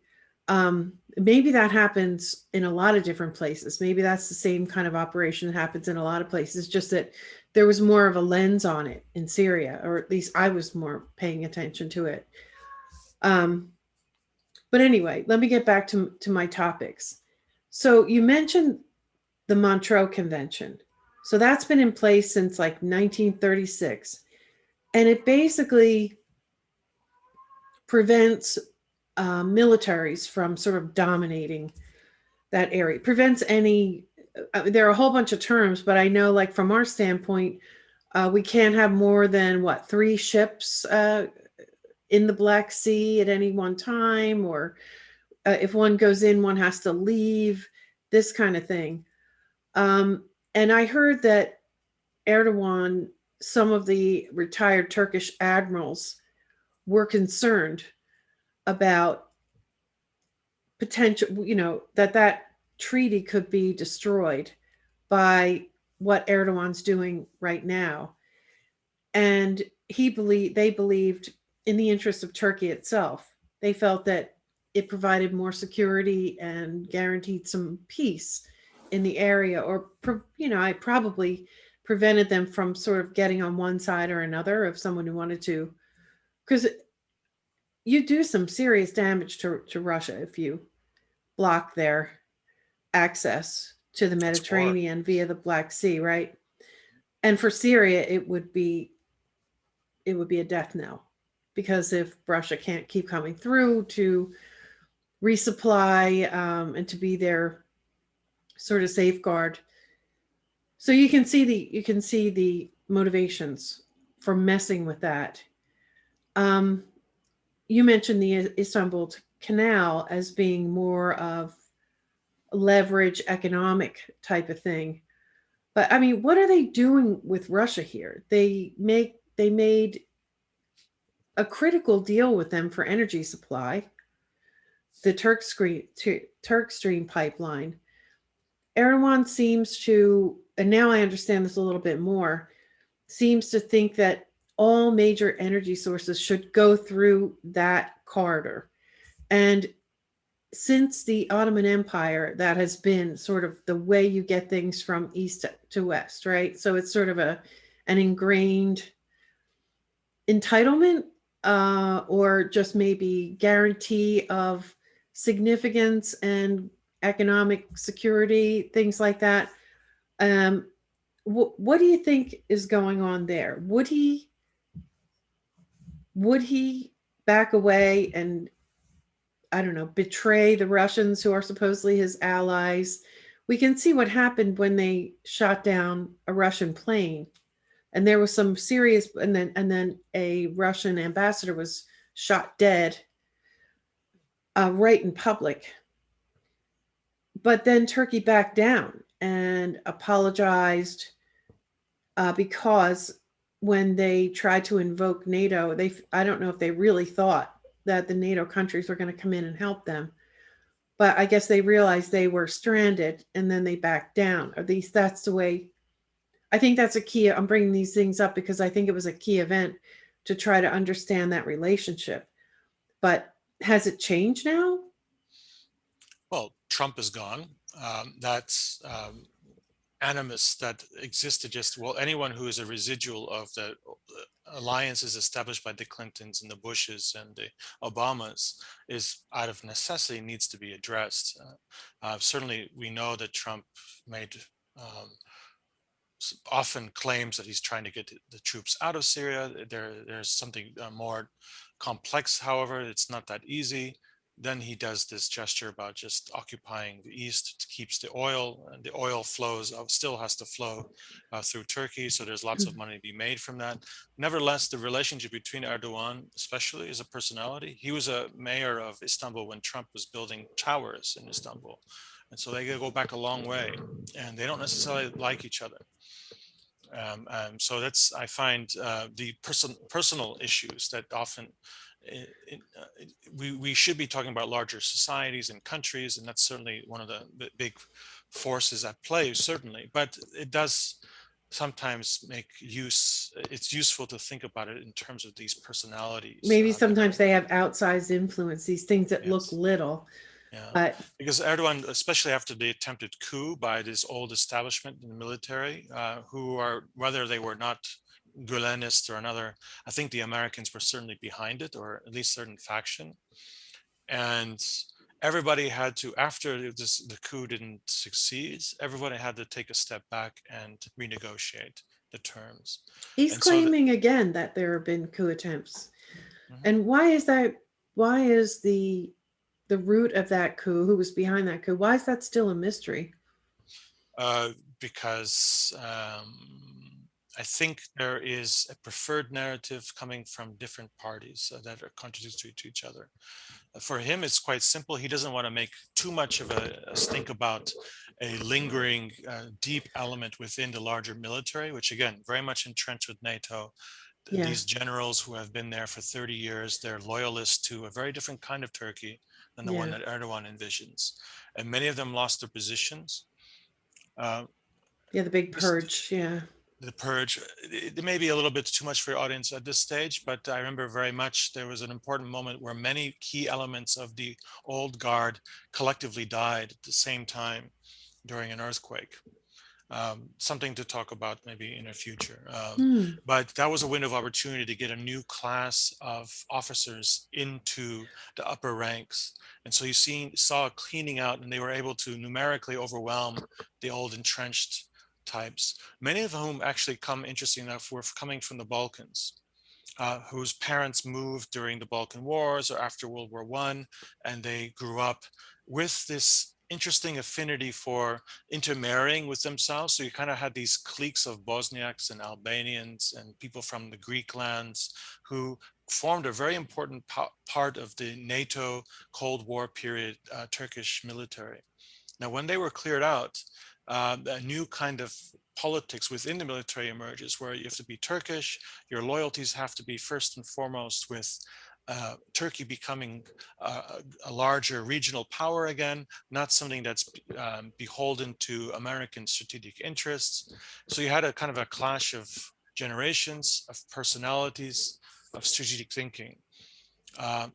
S1: Maybe that happens in a lot of different places. Maybe that's the same kind of operation that happens in a lot of places, just that there was more of a lens on it in Syria, or at least I was more paying attention to it. But anyway, let me get back to my topics. So you mentioned the Montreal Convention. So that's been in place since 1936. And it basically prevents militaries from sort of dominating that area. Prevents any, there are a whole bunch of terms, but I know from our standpoint, We can't have more than what, 3 ships in the Black Sea at any one time, or if one goes in, one has to leave. This kind of thing. And I heard that Erdogan, some of the retired Turkish admirals, were concerned about potential, that treaty could be destroyed by what Erdogan's doing right now. And they believed in the interest of Turkey itself. They felt that it provided more security and guaranteed some peace in the area, or I probably prevented them from sort of getting on one side or another of someone who wanted to, because you do some serious damage to Russia if you block their access to the
S2: It's war.
S1: Mediterranean via the Black Sea, right? And for Syria, it would be a death knell, because if Russia can't keep coming through to resupply, and to be their sort of safeguard, so you can see the motivations for messing with that. Um, you mentioned the Istanbul Canal as being more of leverage economic type of thing. But I mean, what are they doing with Russia here? They made a critical deal with them for energy supply, the Turk Stream pipeline. Erdogan seems to, and now I understand this a little bit more, seems to think that all major energy sources should go through that corridor. And since the Ottoman Empire, that has been sort of the way you get things from east to west, right? So it's sort of an ingrained entitlement, or just maybe guarantee of significance and economic security, things like that. Um, what do you think is going on there? Would he back away and, I don't know, betray the Russians who are supposedly his allies? We can see what happened when they shot down a Russian plane, and there was some serious, and then a Russian ambassador was shot dead, right in public. But then Turkey backed down and apologized, because when they tried to invoke NATO, I don't know if they really thought that the NATO countries were going to come in and help them, but I guess they realized they were stranded, and then they backed down. At least that's the way. I think that's a key. I'm bringing these things up because I think it was a key event to try to understand that relationship. But has it changed now?
S2: Well, Trump is gone. That's animus that existed, just, well, anyone who is a residual of the alliances established by the Clintons and the Bushes and the Obamas is, out of necessity, needs to be addressed. Certainly, we know that Trump made often claims that he's trying to get the troops out of Syria. There's something more complex, however. It's not that easy. Then he does this gesture about just occupying the east, keeps the oil, and the oil flows, still has to flow through Turkey. So there's lots of money to be made from that. Nevertheless, the relationship between Erdogan, especially, is a personality. He was a mayor of Istanbul when Trump was building towers in Istanbul. And so they go back a long way, and they don't necessarily like each other. So that's, I find, the personal issues that often we should be talking about larger societies and countries, and that's certainly one of the big forces at play, certainly. But it does sometimes it's useful to think about it in terms of these personalities.
S1: Maybe sometimes they have outsized influence, these things that look
S2: Yes.
S1: little.
S2: Yeah,
S1: But
S2: because Erdogan, especially after the attempted coup by this old establishment in the military, who are, whether they were not Gulenists or another, I think the Americans were certainly behind it, or at least certain faction. And everybody had to, after the coup didn't succeed, everybody had to take a step back and renegotiate the terms.
S1: he's
S2: And so,
S1: claiming again that there have been coup attempts.
S2: mhm.
S1: And why is that? Why is the root of that coup, who was behind that coup, why is that still a mystery?
S2: Because I think there is a preferred narrative coming from different parties that are contradictory to each other. For him, it's quite simple. He doesn't want to make too much of a stink about a lingering deep element within the larger military, which again, very much entrenched with NATO.
S1: Yeah.
S2: These generals who have been there for 30 years, they're loyalists to a very different kind of Turkey than the one
S1: Yeah.
S2: that Erdogan envisions. And many of them lost their positions. Uh,
S1: Yeah. The Big
S2: this,
S1: Purge. Yeah.
S2: the purge, it may be a little bit too much for your audience at this stage, but I remember very much there was an important moment where many key elements of the old guard collectively died at the same time during an earthquake. Something to talk about maybe in the future.
S1: Hmm.
S2: But that was a window of opportunity to get a new class of officers into the upper ranks. And so saw a cleaning out, and they were able to numerically overwhelm the old entrenched types, many of whom actually come, interesting enough, were coming from the Balkans. Whose parents moved during the Balkan Wars or after World War I, and they grew up with this interesting affinity for intermarrying with themselves. So you kind of had these cliques of Bosniaks and Albanians and people from the Greek lands who formed a very important part of the NATO Cold War period Turkish military. Now, when they were cleared out, a new kind of politics within the military emerges where you have to be Turkish. Your loyalties have to be first and foremost with Turkey becoming a larger regional power again, not something that's beholden to American strategic interests. So you had a kind of a clash of generations, of personalities, of strategic thinking.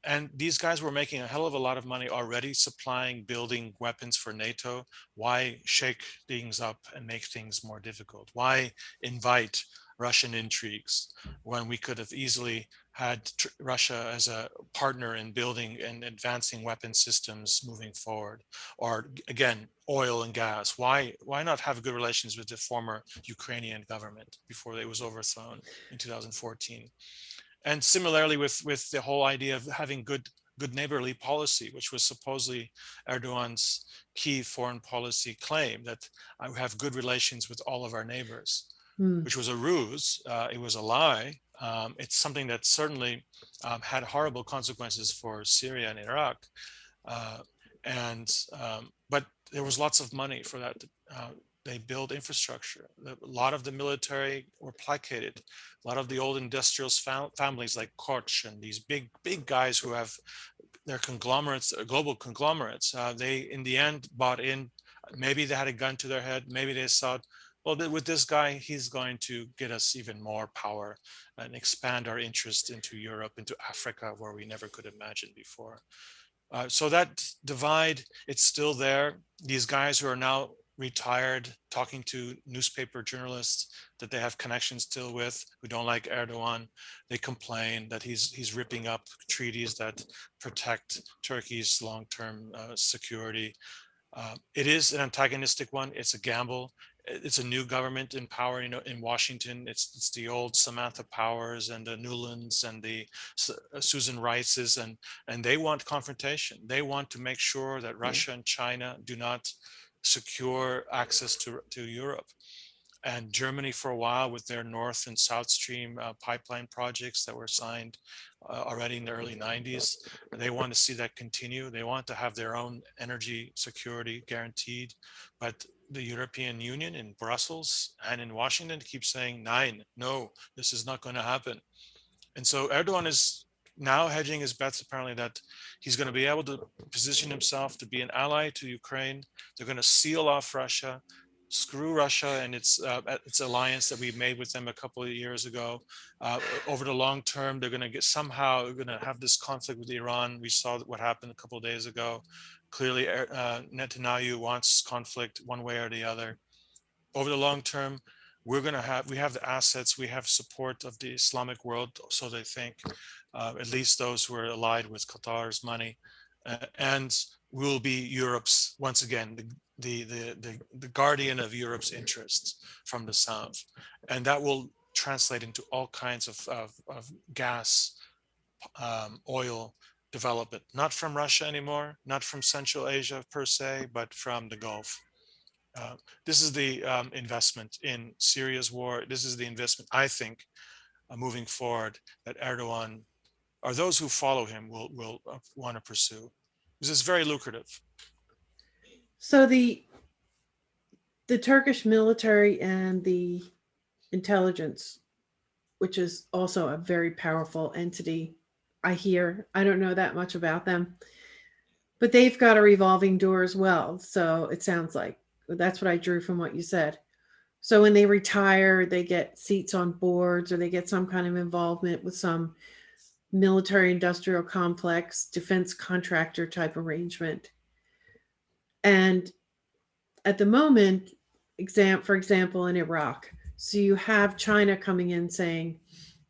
S2: And these guys were making a hell of a lot of money already supplying, building weapons for NATO. Why shake things up and make things more difficult? Why invite Russian intrigues when we could have easily had Russia as a partner in building and advancing weapon systems moving forward? Or again, oil and gas. Why not have good relations with the former Ukrainian government before it was overthrown in 2014? And similarly with the whole idea of having good neighborly policy, which was supposedly Erdogan's key foreign policy claim, that I have good relations with all of our neighbors,
S1: Hmm.
S2: which was a ruse. It was a lie. It's something that certainly had horrible consequences for Syria and Iraq. Uh, and but there was lots of money for that. They build infrastructure. A lot of the military were placated. A lot of the old industrial families like Koch and these big guys who have their conglomerates, global conglomerates, they in the end bought in. Maybe they had a gun to their head. Maybe they thought, well, with this guy, he's going to get us even more power and expand our interest into Europe, into Africa, where we never could imagine before. So that divide, it's still there. These guys who are now retired, talking to newspaper journalists that they have connections still with, who don't like Erdogan, they complain that he's ripping up treaties that protect Turkey's long-term security. It is an antagonistic one. It's a gamble. It's a new government in power, in Washington. It's the old Samantha Powers and the Newlands and the Susan Rices, and they want confrontation. They want to make sure that
S1: Yeah.
S2: Russia and China do not secure access to Europe. And Germany, for a while, with their North and South Stream pipeline projects that were signed already in the early 90s, they want to see that continue. They want to have their own energy security guaranteed. But the European Union in Brussels and in Washington keep saying, "Nein, no, this is not going to happen." And so Erdogan is now hedging his bets, apparently, that he's going to be able to position himself to be an ally to Ukraine. They're going to seal off Russia, screw Russia and its alliance that we made with them a couple of years ago. Over the long term, they're going to have this conflict with Iran. We saw what happened a couple of days ago. Clearly, Netanyahu wants conflict one way or the other. Over the long term, we have the assets, we have support of the Islamic world, so they think, at least those who are allied with Qatar's money, and will be Europe's, once again, the guardian of Europe's interests from the south, and that will translate into all kinds of gas, oil development, not from Russia anymore, not from Central Asia per se, but from the Gulf. This is the investment in Syria's war. This is the investment, I think, moving forward, that Erdogan or those who follow him will want to pursue. This is very lucrative.
S1: So the Turkish military and the intelligence, which is also a very powerful entity, I don't know that much about them, but they've got a revolving door as well. So it sounds like that's what I drew from what you said. So when they retire, they get seats on boards or they get some kind of involvement with some military industrial complex, defense contractor type arrangement. And at the moment, for example, in Iraq, so you have China coming in saying,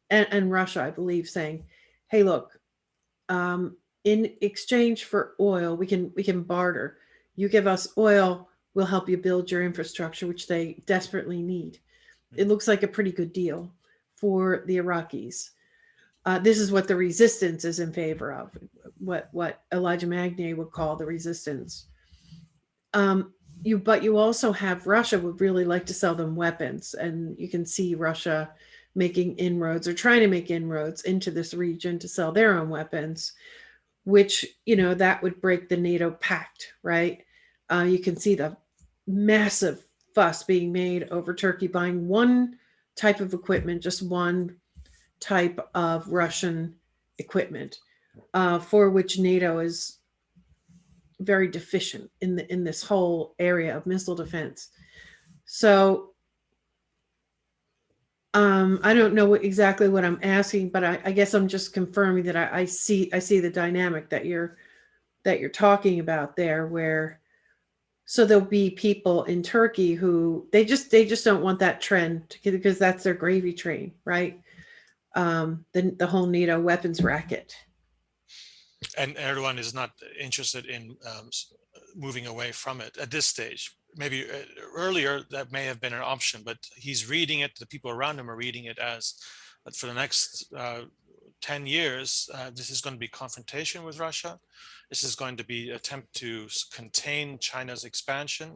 S1: and Russia, I believe, saying, "Hey, look, in exchange for oil, we can barter. You give us oil, we'll help you build your infrastructure, which they desperately need." It looks like a pretty good deal for the Iraqis. This is what the resistance is in favor of, what Elijah Magnier would call the resistance. But you also have Russia would really like to sell them weapons, and you can see Russia making inroads or trying to make inroads into this region to sell their own weapons, which that would break the NATO pact, right? You can see the massive fuss being made over Turkey buying one type of equipment, just one type of Russian equipment, for which NATO is very deficient in this whole area of missile defense. So I don't know exactly what I'm asking, but I guess I'm just confirming that I see the dynamic that you're talking about there, where so there'll be people in Turkey who they just don't want that trend because that's their gravy train, right? The whole NATO weapons racket.
S2: And Erdogan is not interested in moving away from it at this stage. Maybe earlier that may have been an option, but he's reading it. The people around him are reading it as that for the next 10 years, this is going to be confrontation with Russia. This is going to be attempt to contain China's expansion.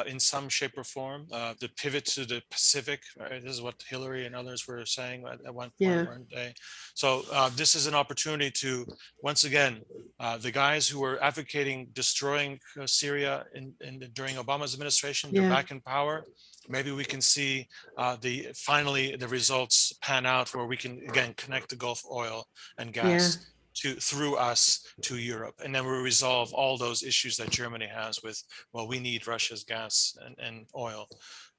S2: In some shape or form, the pivot to the Pacific. Right? This is what Hillary and others were saying at one point,
S1: Yeah,
S2: weren't they? So this is an opportunity to, once again, the guys who were advocating destroying during Obama's administration, they're
S1: yeah,
S2: back in power. Maybe we can see finally the results pan out where we can again connect the Gulf oil and
S1: yeah,
S2: gas through us to Europe, and then we resolve all those issues that Germany has with, well, we need Russia's gas and oil,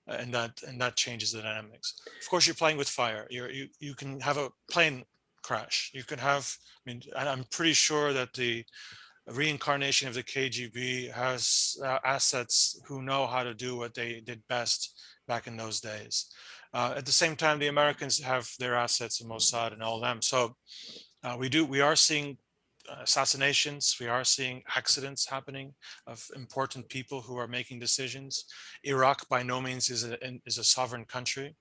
S2: and that changes the dynamics. Of course, you're playing with fire. You can have a plane crash. You can have. I mean, I'm pretty sure that the reincarnation of the KGB has assets who know how to do what they did best back in those days. At the same time, the Americans have their assets in Mossad and all them. So we are seeing assassinations. We are seeing accidents happening of important people who are making decisions. Iraq by no means is a sovereign country.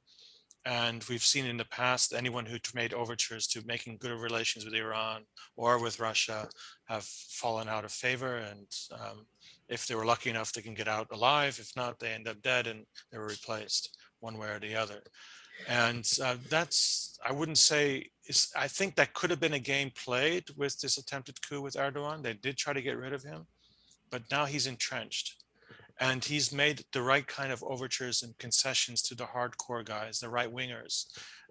S2: And we've seen in the past anyone who made overtures to making good relations with Iran or with Russia have fallen out of favor. And if they were lucky enough, they can get out alive. If not, they end up dead and they were replaced one way or the other. And that's, I wouldn't say, I think that could have been a game played with this attempted coup with Erdogan. They did try to get rid of him, but now he's entrenched. And he's made the right kind of overtures and concessions to the hardcore guys, the right wingers,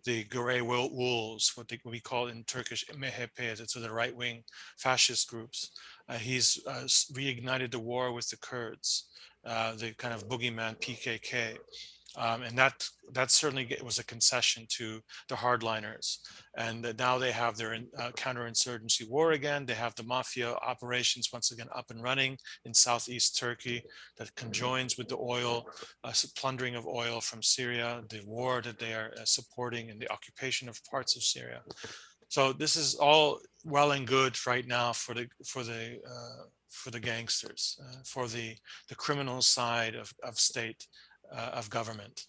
S2: the gray wolves, what we call in Turkish MHP, so the right wing fascist groups. He's reignited the war with the Kurds, the kind of boogeyman PKK. And that certainly was a concession to the hardliners. And now they have their counterinsurgency war again. They have the mafia operations once again up and running in southeast Turkey that conjoins with the oil, plundering of oil from Syria, the war that they are supporting and the occupation of parts of Syria. So this is all well and good right now for the gangsters, for the criminal side of state, of government.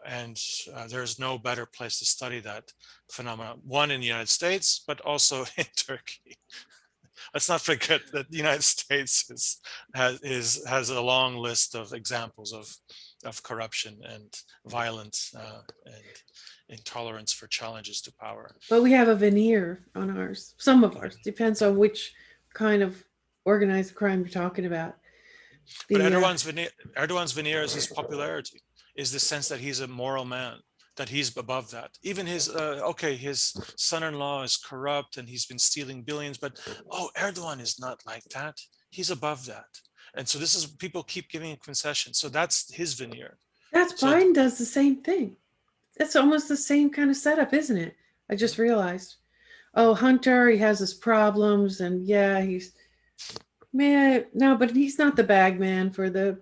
S2: And there's no better place to study that phenomenon, one in the United States, but also in Turkey. let's not forget that the United States has a long list of examples of corruption and violence and intolerance for challenges to power.
S1: But we have a veneer on ours. Some of ours depends on which kind of organized crime you're talking about.
S2: But
S1: The
S2: Erdogan's veneer is his popularity, is the sense that he's a moral man, that he's above that. Even his okay, his son-in-law is corrupt and he's been stealing billions, but oh, Erdogan is not like that. He's above that. And so this is, people keep giving him concessions. So that's his veneer.
S1: That's
S2: So
S1: Biden does the same thing. It's almost the same kind of setup, isn't it? I just realized. Oh, Hunter, he has his problems, and yeah, he's man. No, but he's not the bag man for the.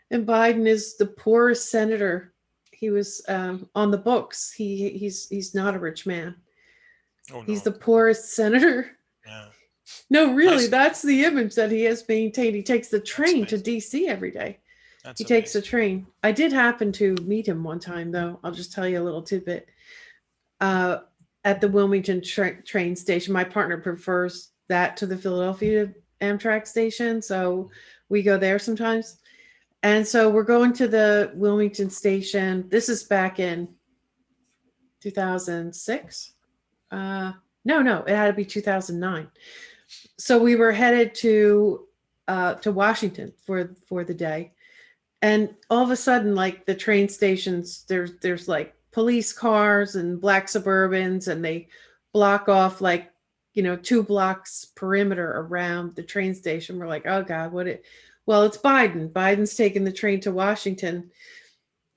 S1: And Biden is the poorest senator. He was on the books. He's not a rich man.
S2: oh
S1: He's
S2: no,
S1: the poorest senator.
S2: yeah,
S1: No, really,
S2: nice.
S1: that's the image that he has maintained. He takes the
S2: That's
S1: train to
S2: amazing.
S1: DC every day.
S2: That's
S1: He takes the
S2: amazing.
S1: train. I did happen to meet him one time, though. I'll just tell you a little tidbit. Uh, at the Wilmington train station, my partner prefers that to the Philadelphia Amtrak station, so we go there sometimes. And so we're going to the Wilmington station. This is back in 2006. No, it had to be 2009. So we were headed to Washington for the day, and all of a sudden, like the train stations, there's like police cars and black Suburbans, and they block off like 2 blocks perimeter around the train station. We're like, oh God, what it? Well, it's Biden. Biden's taking the train to Washington,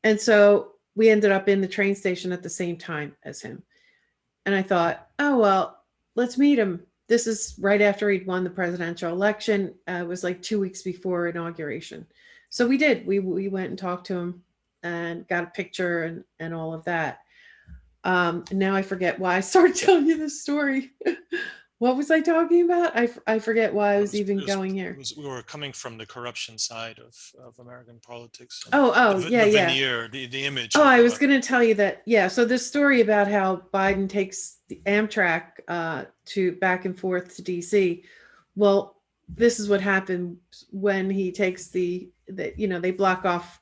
S1: and so we ended up in the train station at the same time as him. And I thought, oh well, let's meet him. This is right after he'd won the presidential election. It was like 2 weeks before inauguration. So we did. We went and talked to him and got a picture and all of that. And now I forget why I started telling you this story. What was I talking about? I forget why I was even going here.
S2: We were coming from the corruption side of American politics and
S1: Oh, yeah,
S2: the
S1: yeah.
S2: veneer, the image
S1: Oh,
S2: of
S1: I was going to tell you that. Yeah. So this story about how Biden takes the Amtrak to back and forth to DC. Well, this is what happened when he takes they block off.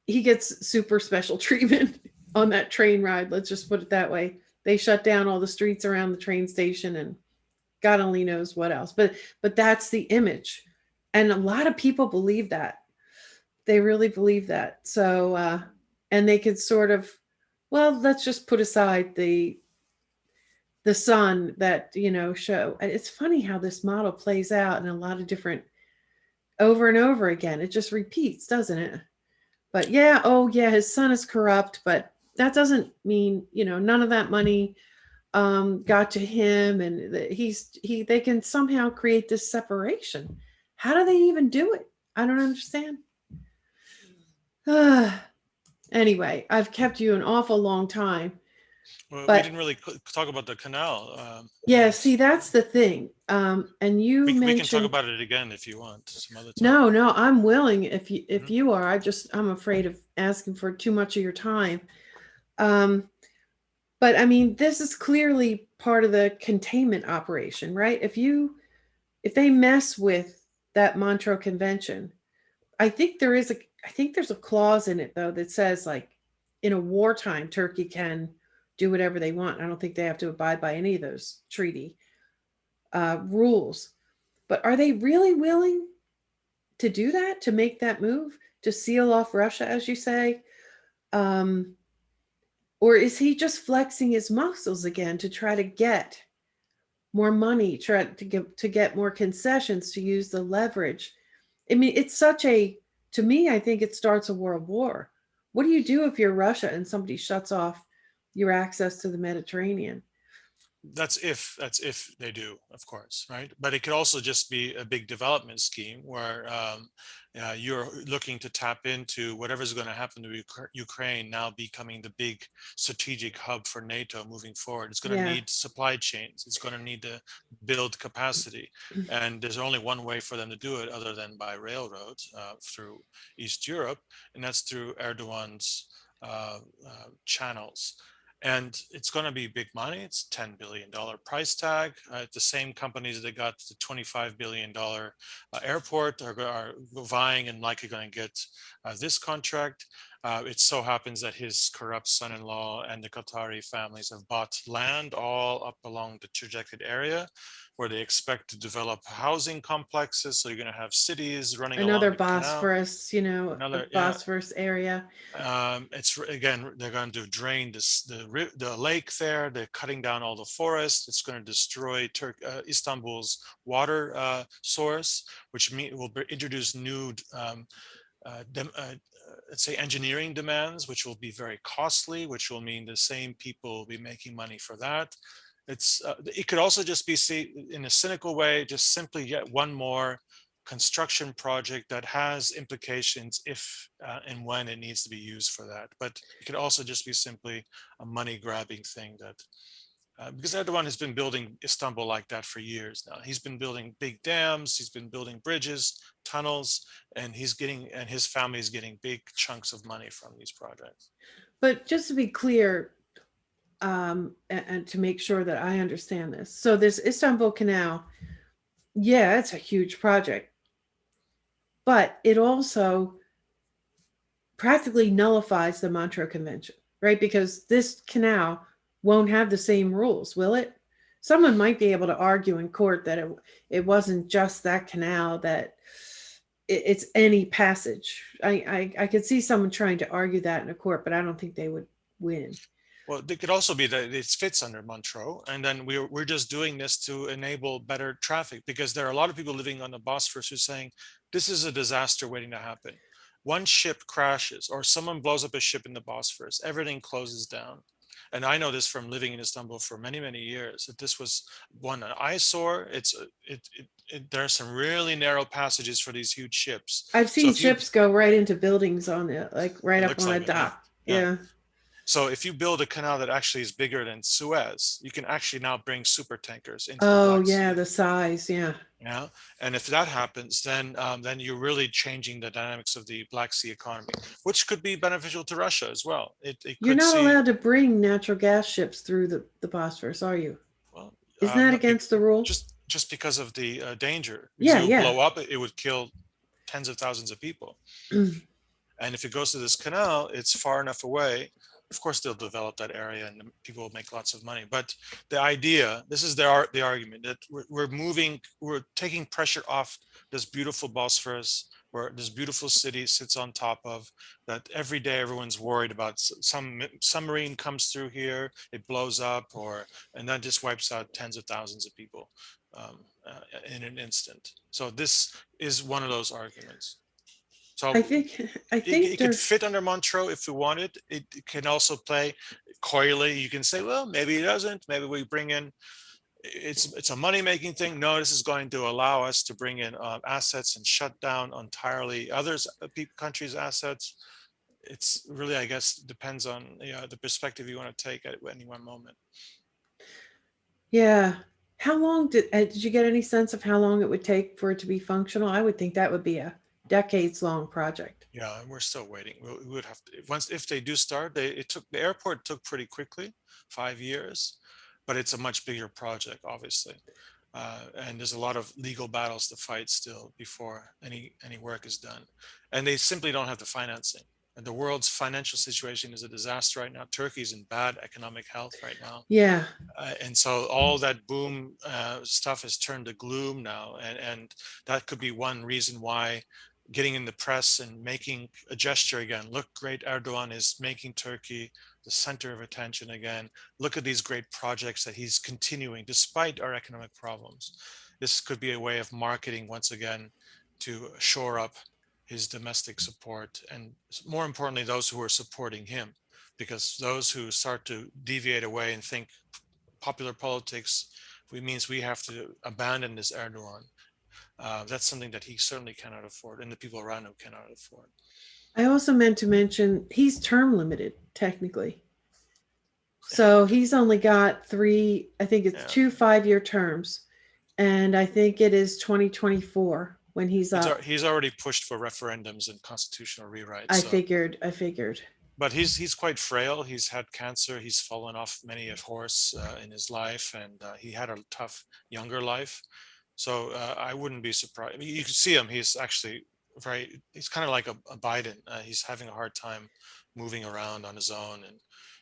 S1: He gets super special treatment on that train ride. Let's just put it that way. They shut down all the streets around the train station, and God only knows what else. But that's the image, and a lot of people believe that. They really believe that. So and they could sort of, well, let's just put aside the sun that show. It's funny how this model plays out in a lot of different, over and over again. It just repeats, doesn't it? But yeah, oh yeah, his son is corrupt, but that doesn't mean none of that money got to him, and they can somehow create this separation. How do they even do it? I don't understand. Anyway, I've kept you an awful long time,
S2: well, we
S1: but
S2: didn't really talk about the canal.
S1: yeah, see, that's the thing. And you
S2: We can talk
S1: mentioned,
S2: about it again if you want some other time.
S1: no, I'm willing if
S2: Mhm.
S1: you are. I'm afraid of asking for too much of your time. Um, but I mean, this is clearly part of the containment operation, right? If they mess with that Montreal Convention, I think there's a clause in it though that says like in a wartime Turkey can do whatever they want. I don't think they have to abide by any of those treaty rules. But are they really willing to do that, to make that move, to seal off Russia, as you say? Um, or is he just flexing his muscles again to try to get more money, try to get more concessions, to use the leverage? I mean, it's such a, to me, I think it starts a world war. What do you do if you're Russia and somebody shuts off your access to the Mediterranean?
S2: That's if they do, of course, right? But it could also just be a big development scheme where you're looking to tap into whatever's going to happen to Ukraine now becoming the big strategic hub for NATO moving forward. It's going to
S1: Yeah.
S2: need supply chains. It's going to need to build capacity, and there's only one way for them to do it other than by railroads through East Europe, and that's through Erdogan's channels. And it's going to be big money. It's $10 billion price tag. The same companies that got the $25 billion airport are vying and likely going to get this contract. It so happens that his corrupt son-in-law and the Qatari families have bought land all up along the trajected area where they expect to develop housing complexes. So you're going to have cities running
S1: Another
S2: along the canal.
S1: Bosphorus, a
S2: Another, yeah,
S1: Bosphorus area.
S2: it's again, they're going to drain the lake there. They're cutting down all the forest. It's going to destroy Istanbul's water source, which will introduce new let's say engineering demands, which will be very costly, which will mean the same people will be making money for that. It could also just be, see, in a cynical way, just simply yet one more construction project that has implications if and when it needs to be used for that. But it could also just be simply a money grabbing thing that because Erdogan has been building Istanbul like that for years now. He's been building big dams, he's been building bridges, tunnels, and his family is getting big chunks of money from these projects.
S1: But just to be clear, and to make sure that I understand this, so this Istanbul Canal, yeah, it's a huge project, but it also practically nullifies the Montreal Convention, right? Because this canal won't have the same rules, will it? Someone might be able to argue in court that it wasn't just that canal, that it's any passage. I could see someone trying to argue that in a court, but I don't think they would win.
S2: Well, it could also be that it fits under Montreux, and then we're just doing this to enable better traffic, because there are a lot of people living on the Bosphorus who are saying this is a disaster waiting to happen. One ship crashes or someone blows up a ship in the Bosphorus, everything closes down. And I know this from living in Istanbul for many, many years, that this was an eyesore. There are some really narrow passages for these huge ships.
S1: I've seen ships go right into buildings on it, like right up on a dock. Yeah.
S2: So if you build a canal that actually is bigger than Suez, you can actually now bring super tankers into the Black Sea.
S1: The size, yeah.
S2: Yeah, and if that happens, then you're really changing the dynamics of the Black Sea economy, which could be beneficial to Russia as well.
S1: You're not allowed to bring natural gas ships through the Bosphorus, are you?
S2: Well,
S1: isn't that against the rule?
S2: Just because of the danger.
S1: Yeah,
S2: it would blow up, it would kill tens of thousands of people. And if it goes to this canal, it's far enough away. Of course, they'll develop that area and people will make lots of money. But the idea, this is the argument, that we're taking pressure off this beautiful Bosphorus, where this beautiful city sits on top of, that every day everyone's worried about some submarine comes through here, it blows up, and that just wipes out tens of thousands of people in an instant. So this is one of those arguments. So
S1: I think
S2: it could fit under Montreux if we wanted. It can also play coyly. You can say, well, maybe it doesn't. Maybe we bring in, it's a money-making thing. No, this is going to allow us to bring in assets and shut down entirely others countries' assets. It's really, I guess, depends on the perspective you want to take at any one moment.
S1: Yeah. How long did you get any sense of how long it would take for it to be functional? I would think that would be a decades-long project.
S2: Yeah, and we're still waiting. We would have to, if they do start, the airport took pretty quickly, 5 years, but it's a much bigger project, obviously. And there's a lot of legal battles to fight still before any work is done. And they simply don't have the financing. And the world's financial situation is a disaster right now. Turkey's in bad economic health right now.
S1: Yeah.
S2: And so all that boom stuff has turned to gloom now. And that could be one reason why getting in the press and making a gesture again. Look, great, Erdogan is making Turkey the center of attention again. Look at these great projects that he's continuing despite our economic problems. This could be a way of marketing once again to shore up his domestic support, and more importantly, those who are supporting him, because those who start to deviate away and think popular politics means we have to abandon this Erdogan. That's something that he certainly cannot afford, and the people around him cannot afford.
S1: I also meant to mention he's term limited technically. So he's only got 3, I think it's 2 5-year terms. And I think it is 2024 when he's up.
S2: He's already pushed for referendums and constitutional rewrites.
S1: I figured.
S2: but he's quite frail. He's had cancer. He's fallen off many a horse in his life, and he had a tough younger life. So I wouldn't be surprised. I mean, you can see him. He's actually very. He's kind of like a Biden. He's having a hard time moving around on his own, and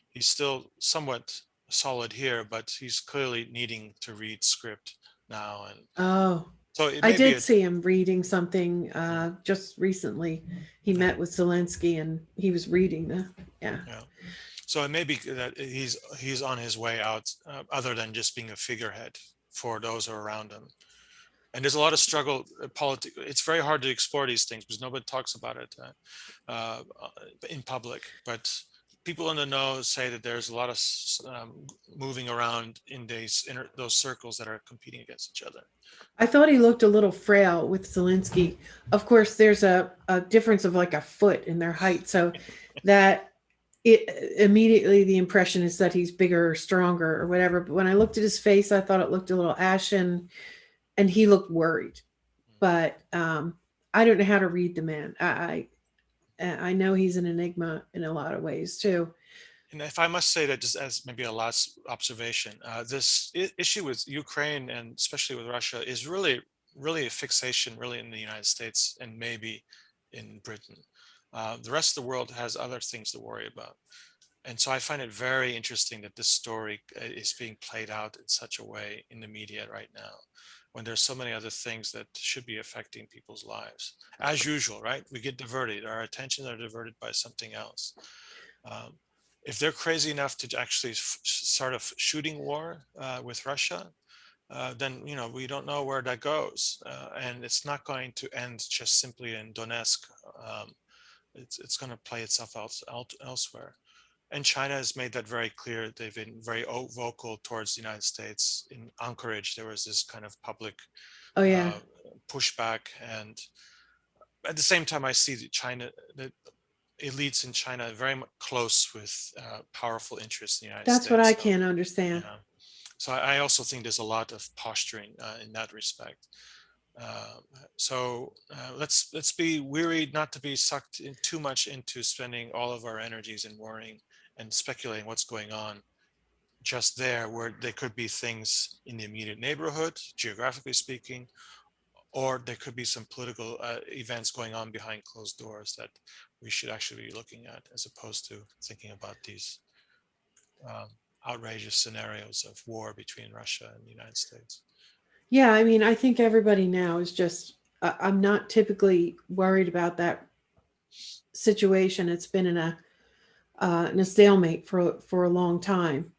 S2: he's still somewhat solid here, but he's clearly needing to read script now, and
S1: Oh,
S2: so it
S1: I
S2: may be
S1: did
S2: a.
S1: see him reading something
S2: Mm,
S1: just recently. He
S2: yeah,
S1: met with Zelensky and he was reading the, yeah.
S2: yeah. So it may be that he's on his way out, other than just being a figurehead for those who are around him. And there's a lot of struggle. It's very hard to explore these things because nobody talks about it in public. But people in the know say that there's a lot of moving around in those circles that are competing against each other.
S1: I thought he looked a little frail with Zelensky. Of course, there's a difference of like a foot in their height. So that it immediately the impression is that he's bigger or stronger or whatever. But when I looked at his face, I thought it looked a little ashen and he looked worried. But I don't know how to read the man. I know he's an enigma in a lot of ways too.
S2: And if I must say that, just as maybe a last observation, this issue with Ukraine and especially with Russia is really a fixation, really in the United States and maybe in Britain. The rest of the world has other things to worry about. And so I find it very interesting that this story is being played out in such a way in the media right now, when there's so many other things that should be affecting people's lives. As usual, right? We get diverted. Our attentions are diverted by something else. Um, if they're crazy enough to actually start a shooting war with Russia, then we don't know where that goes, and it's not going to end just simply in Donetsk. Um, it's going to play itself out elsewhere. And China has made that very clear. They've been very vocal towards the United States. In Anchorage, there was this kind of public
S1: Oh yeah.
S2: uh, pushback, and at the same time, I see the elites in China very much close with powerful interests in the United
S1: That's what I
S2: States. So
S1: can't understand.
S2: yeah, so I also think there's a lot of posturing in that respect. Uh, so let's be weary not to be sucked in too much into spending all of our energies in worrying and speculating what's going on just there, where there could be things in the immediate neighborhood, geographically speaking, or there could be some political events going on behind closed doors that we should actually be looking at, as opposed to thinking about these um, outrageous scenarios of war between Russia and the United States.
S1: Yeah, I mean, I think everybody now is just. I'm not typically worried about that situation. It's been in a stalemate for a long time.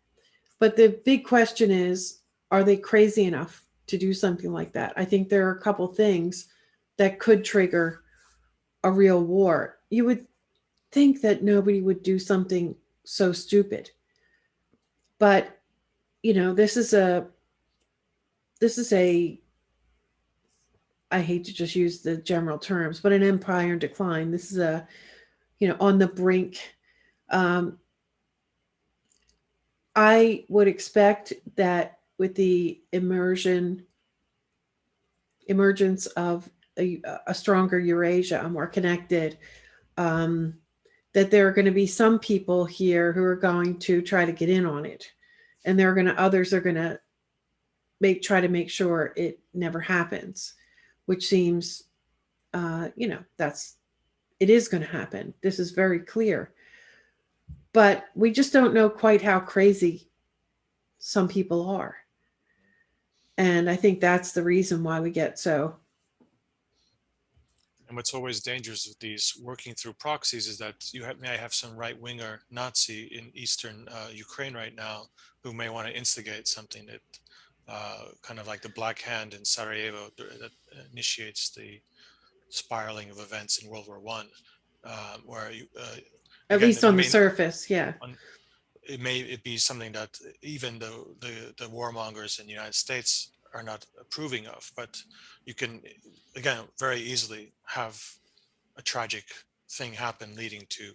S1: But the big question is, are they crazy enough to do something like that? I think there are a couple things that could trigger a real war. You would think that nobody would do something so stupid. But, this is a I hate to just use the general terms, but an empire in decline. This is on the brink. Um, I would expect that with the emergence of a stronger Eurasia, a more connected, um, that there are going to be some people here who are going to try to get in on it, and others are going to try to make sure it never happens, which seems, that's it is going to happen. This is very clear, but we just don't know quite how crazy some people are, and I think that's the reason why we get so.
S2: And what's always dangerous with these working through proxies is that may have some right winger Nazi in eastern Ukraine right now who may want to instigate something that kind of like the Black Hand in Sarajevo that initiates the spiraling of events in World War One, where
S1: At
S2: again
S1: least
S2: there
S1: on the
S2: may
S1: surface, yeah.
S2: it be something that even the warmongers in the United States are not approving of, but you can again very easily have a tragic thing happen leading to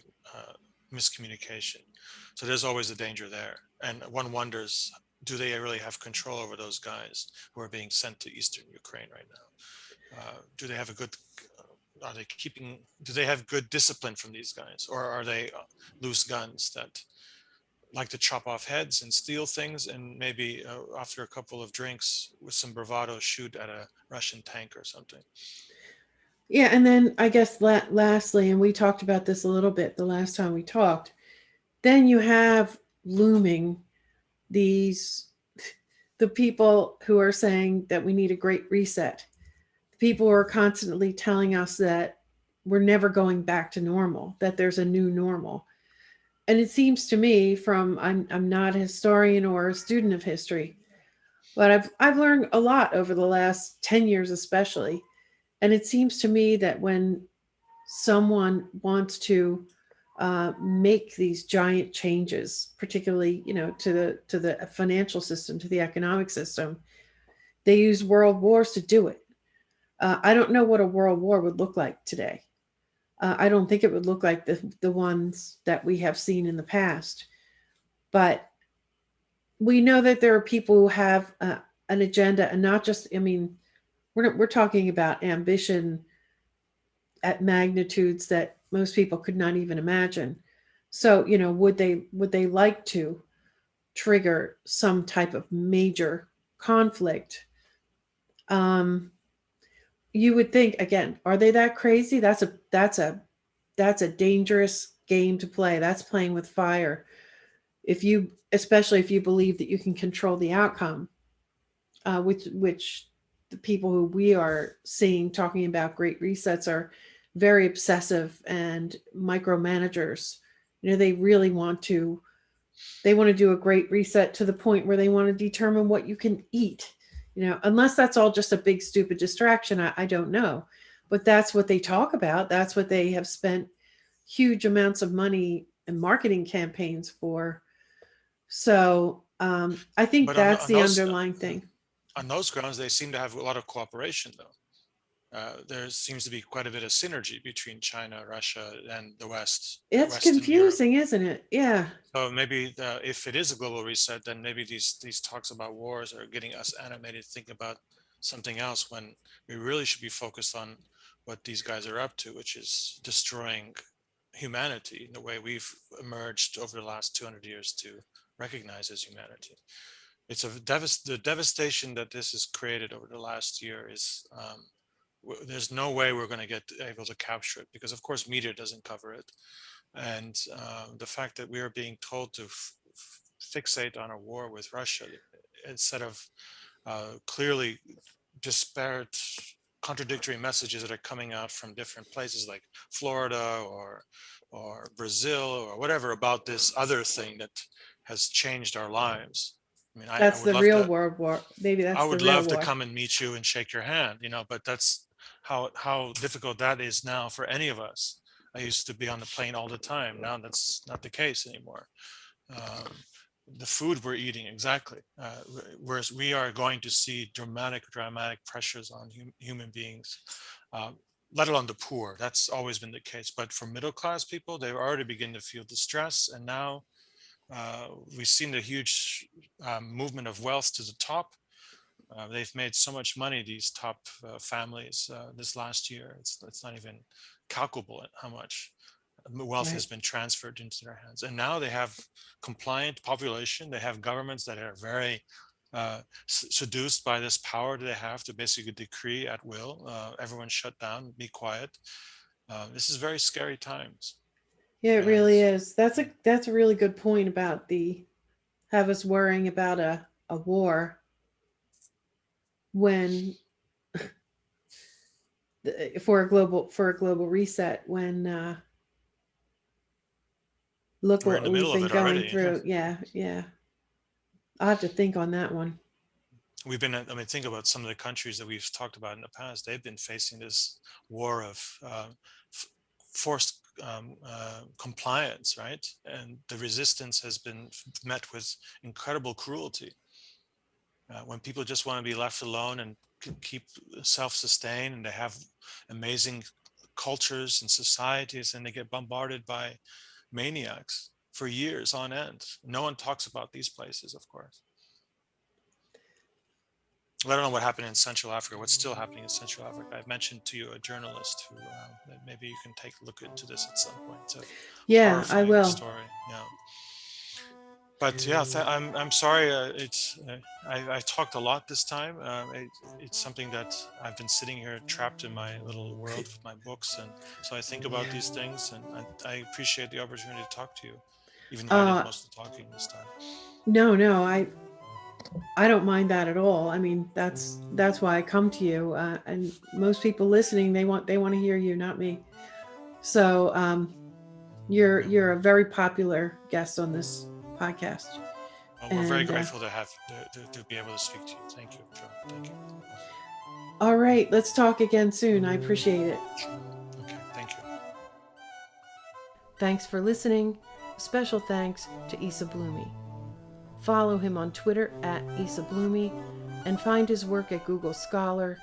S2: miscommunication. So there's always a danger there, and one wonders, do they really have control over those guys who are being sent to eastern Ukraine right now? Do they have a good are they keeping? Do they have good discipline from these guys, or are they loose guns that like to chop off heads and steal things, and maybe after a couple of drinks with some bravado shoot at a Russian tank or something?
S1: Yeah, and then I guess lastly, and we talked about this a little bit the last time we talked, then you have looming these the people who are saying that we need a great reset. The people who are constantly telling us that we're never going back to normal, that there's a new normal. And it seems to me from I'm not a historian or a student of history, but I've learned a lot over the last 10 years especially. And it seems to me that when someone wants to make these giant changes, particularly to the financial system, to the economic system, they use world wars to do it. I don't know what a world war would look like today. I don't think it would look like the ones that we have seen in the past. But we know that there are people who have an agenda, and not just. I mean, we're talking about ambition at magnitudes that most people could not even imagine. So, would they like to trigger some type of major conflict? Um, you would think again, are they that crazy? That's a dangerous game to play. That's playing with fire. If you, especially if you believe that you can control the outcome, which the people who we are seeing talking about great resets are very obsessive and micromanagers. They really want to do a great reset to the point where they want to determine what you can eat. Unless that's all just a big stupid distraction, I don't know. But that's what they talk about. That's what they have spent huge amounts of money and marketing campaigns for. So I think
S2: But on,
S1: that's
S2: on
S1: the
S2: those
S1: underlying thing.
S2: on those grounds, they seem to have a lot of cooperation, though. There seems to be quite a bit of synergy between China, Russia, and the West,
S1: It's
S2: Western Europe.
S1: confusing, isn't it? Yeah.
S2: So maybe if it is a global reset, then maybe these talks about wars are getting us animated to think about something else when we really should be focused on what these guys are up to, which is destroying humanity in the way we've emerged over the last 200 years to recognize as humanity. It's the devastation that this has created over the last year is there's no way we're going to get able to capture it, because of course media doesn't cover it, and the fact that we are being told to fixate on a war with Russia instead of clearly disparate contradictory messages that are coming out from different places like Florida or Brazil or whatever about this other thing that has changed our lives. I mean, I
S1: That's
S2: would
S1: the
S2: love
S1: real
S2: to
S1: world war. Maybe
S2: I
S1: that's the
S2: would
S1: real
S2: love to
S1: war.
S2: come and meet you and shake your hand, but that's how difficult that is now for any of us. I used to be on the plane all the time. Now that's not the case anymore. Um, the food we're eating, exactly. Whereas we are going to see dramatic pressures on human beings, uh, let alone the poor. That's always been the case. But for middle class people, they already begin to feel the stress. And now we've seen the huge movement of wealth to the top. They've made so much money, these top families, this last year. It's not even calculable how much wealth has
S1: Right.
S2: been transferred into their hands. And now they have compliant population. They have governments that are very seduced by this power that they have to basically decree at will. Everyone shut down, be quiet. This is very scary times.
S1: Yeah, it
S2: And
S1: really is. That's a really good point about the have us worrying about a war when for a global reset when look
S2: we're in
S1: what
S2: the
S1: we've
S2: middle of
S1: been
S2: it
S1: going
S2: already.
S1: through. Yeah, yeah. I'll have to think on that one.
S2: We've been, I mean, think about some of the countries that we've talked about in the past. They've been facing this war of forced compliance, right? And the resistance has been met with incredible cruelty. When people just want to be left alone and keep self-sustained, and they have amazing cultures and societies, and they get bombarded by maniacs for years on end. No one talks about these places, of course. I don't know what happened in Central Africa, what's still happening in Central Africa. I've mentioned to you a journalist who that maybe you can take a look into this at some point. It's a
S1: Yeah, I
S2: horrifying
S1: will.
S2: story. Yeah. But yeah, I'm sorry. I talked a lot this time. It's something that I've been sitting here trapped in my little world with my books, and so I think about
S1: Yeah.
S2: these things, and I appreciate the opportunity to talk to you, even though I did
S1: Uh,
S2: most of the talking this time.
S1: no, I don't mind that at all. I mean, that's why I come to you. And most people listening, they want to hear you, not me. So
S2: Yeah.
S1: you're a very popular guest on this podcast.
S2: Well, we're very
S1: And
S2: grateful to have to be able to speak to you. Thank you, Joe. Thank you.
S1: all right, let's talk again soon. I appreciate it.
S2: Sure. Okay. Thank you.
S1: Thanks for listening. Special thanks to Issa Blumi. Follow him on Twitter at Issa Blumi and find his work at Google Scholar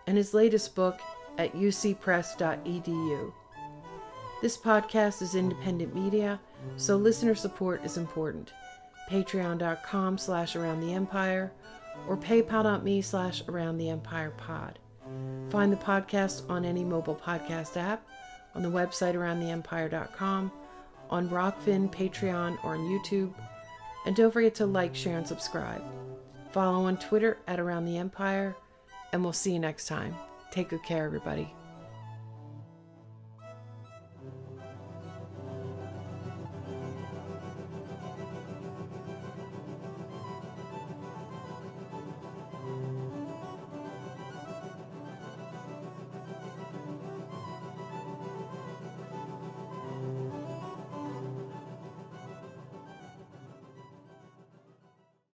S1: and his latest book at ucpress.edu. This podcast is independent media, so listener support is important. Patreon.com/AroundTheEmpire or PayPal.me/AroundTheEmpirePod. Find the podcast on any mobile podcast app, on the website AroundTheEmpire.com, on Rockfin, Patreon, or on YouTube. And don't forget to like, share, and subscribe. Follow on Twitter at Around the Empire, and we'll see you next time. Take good care, everybody.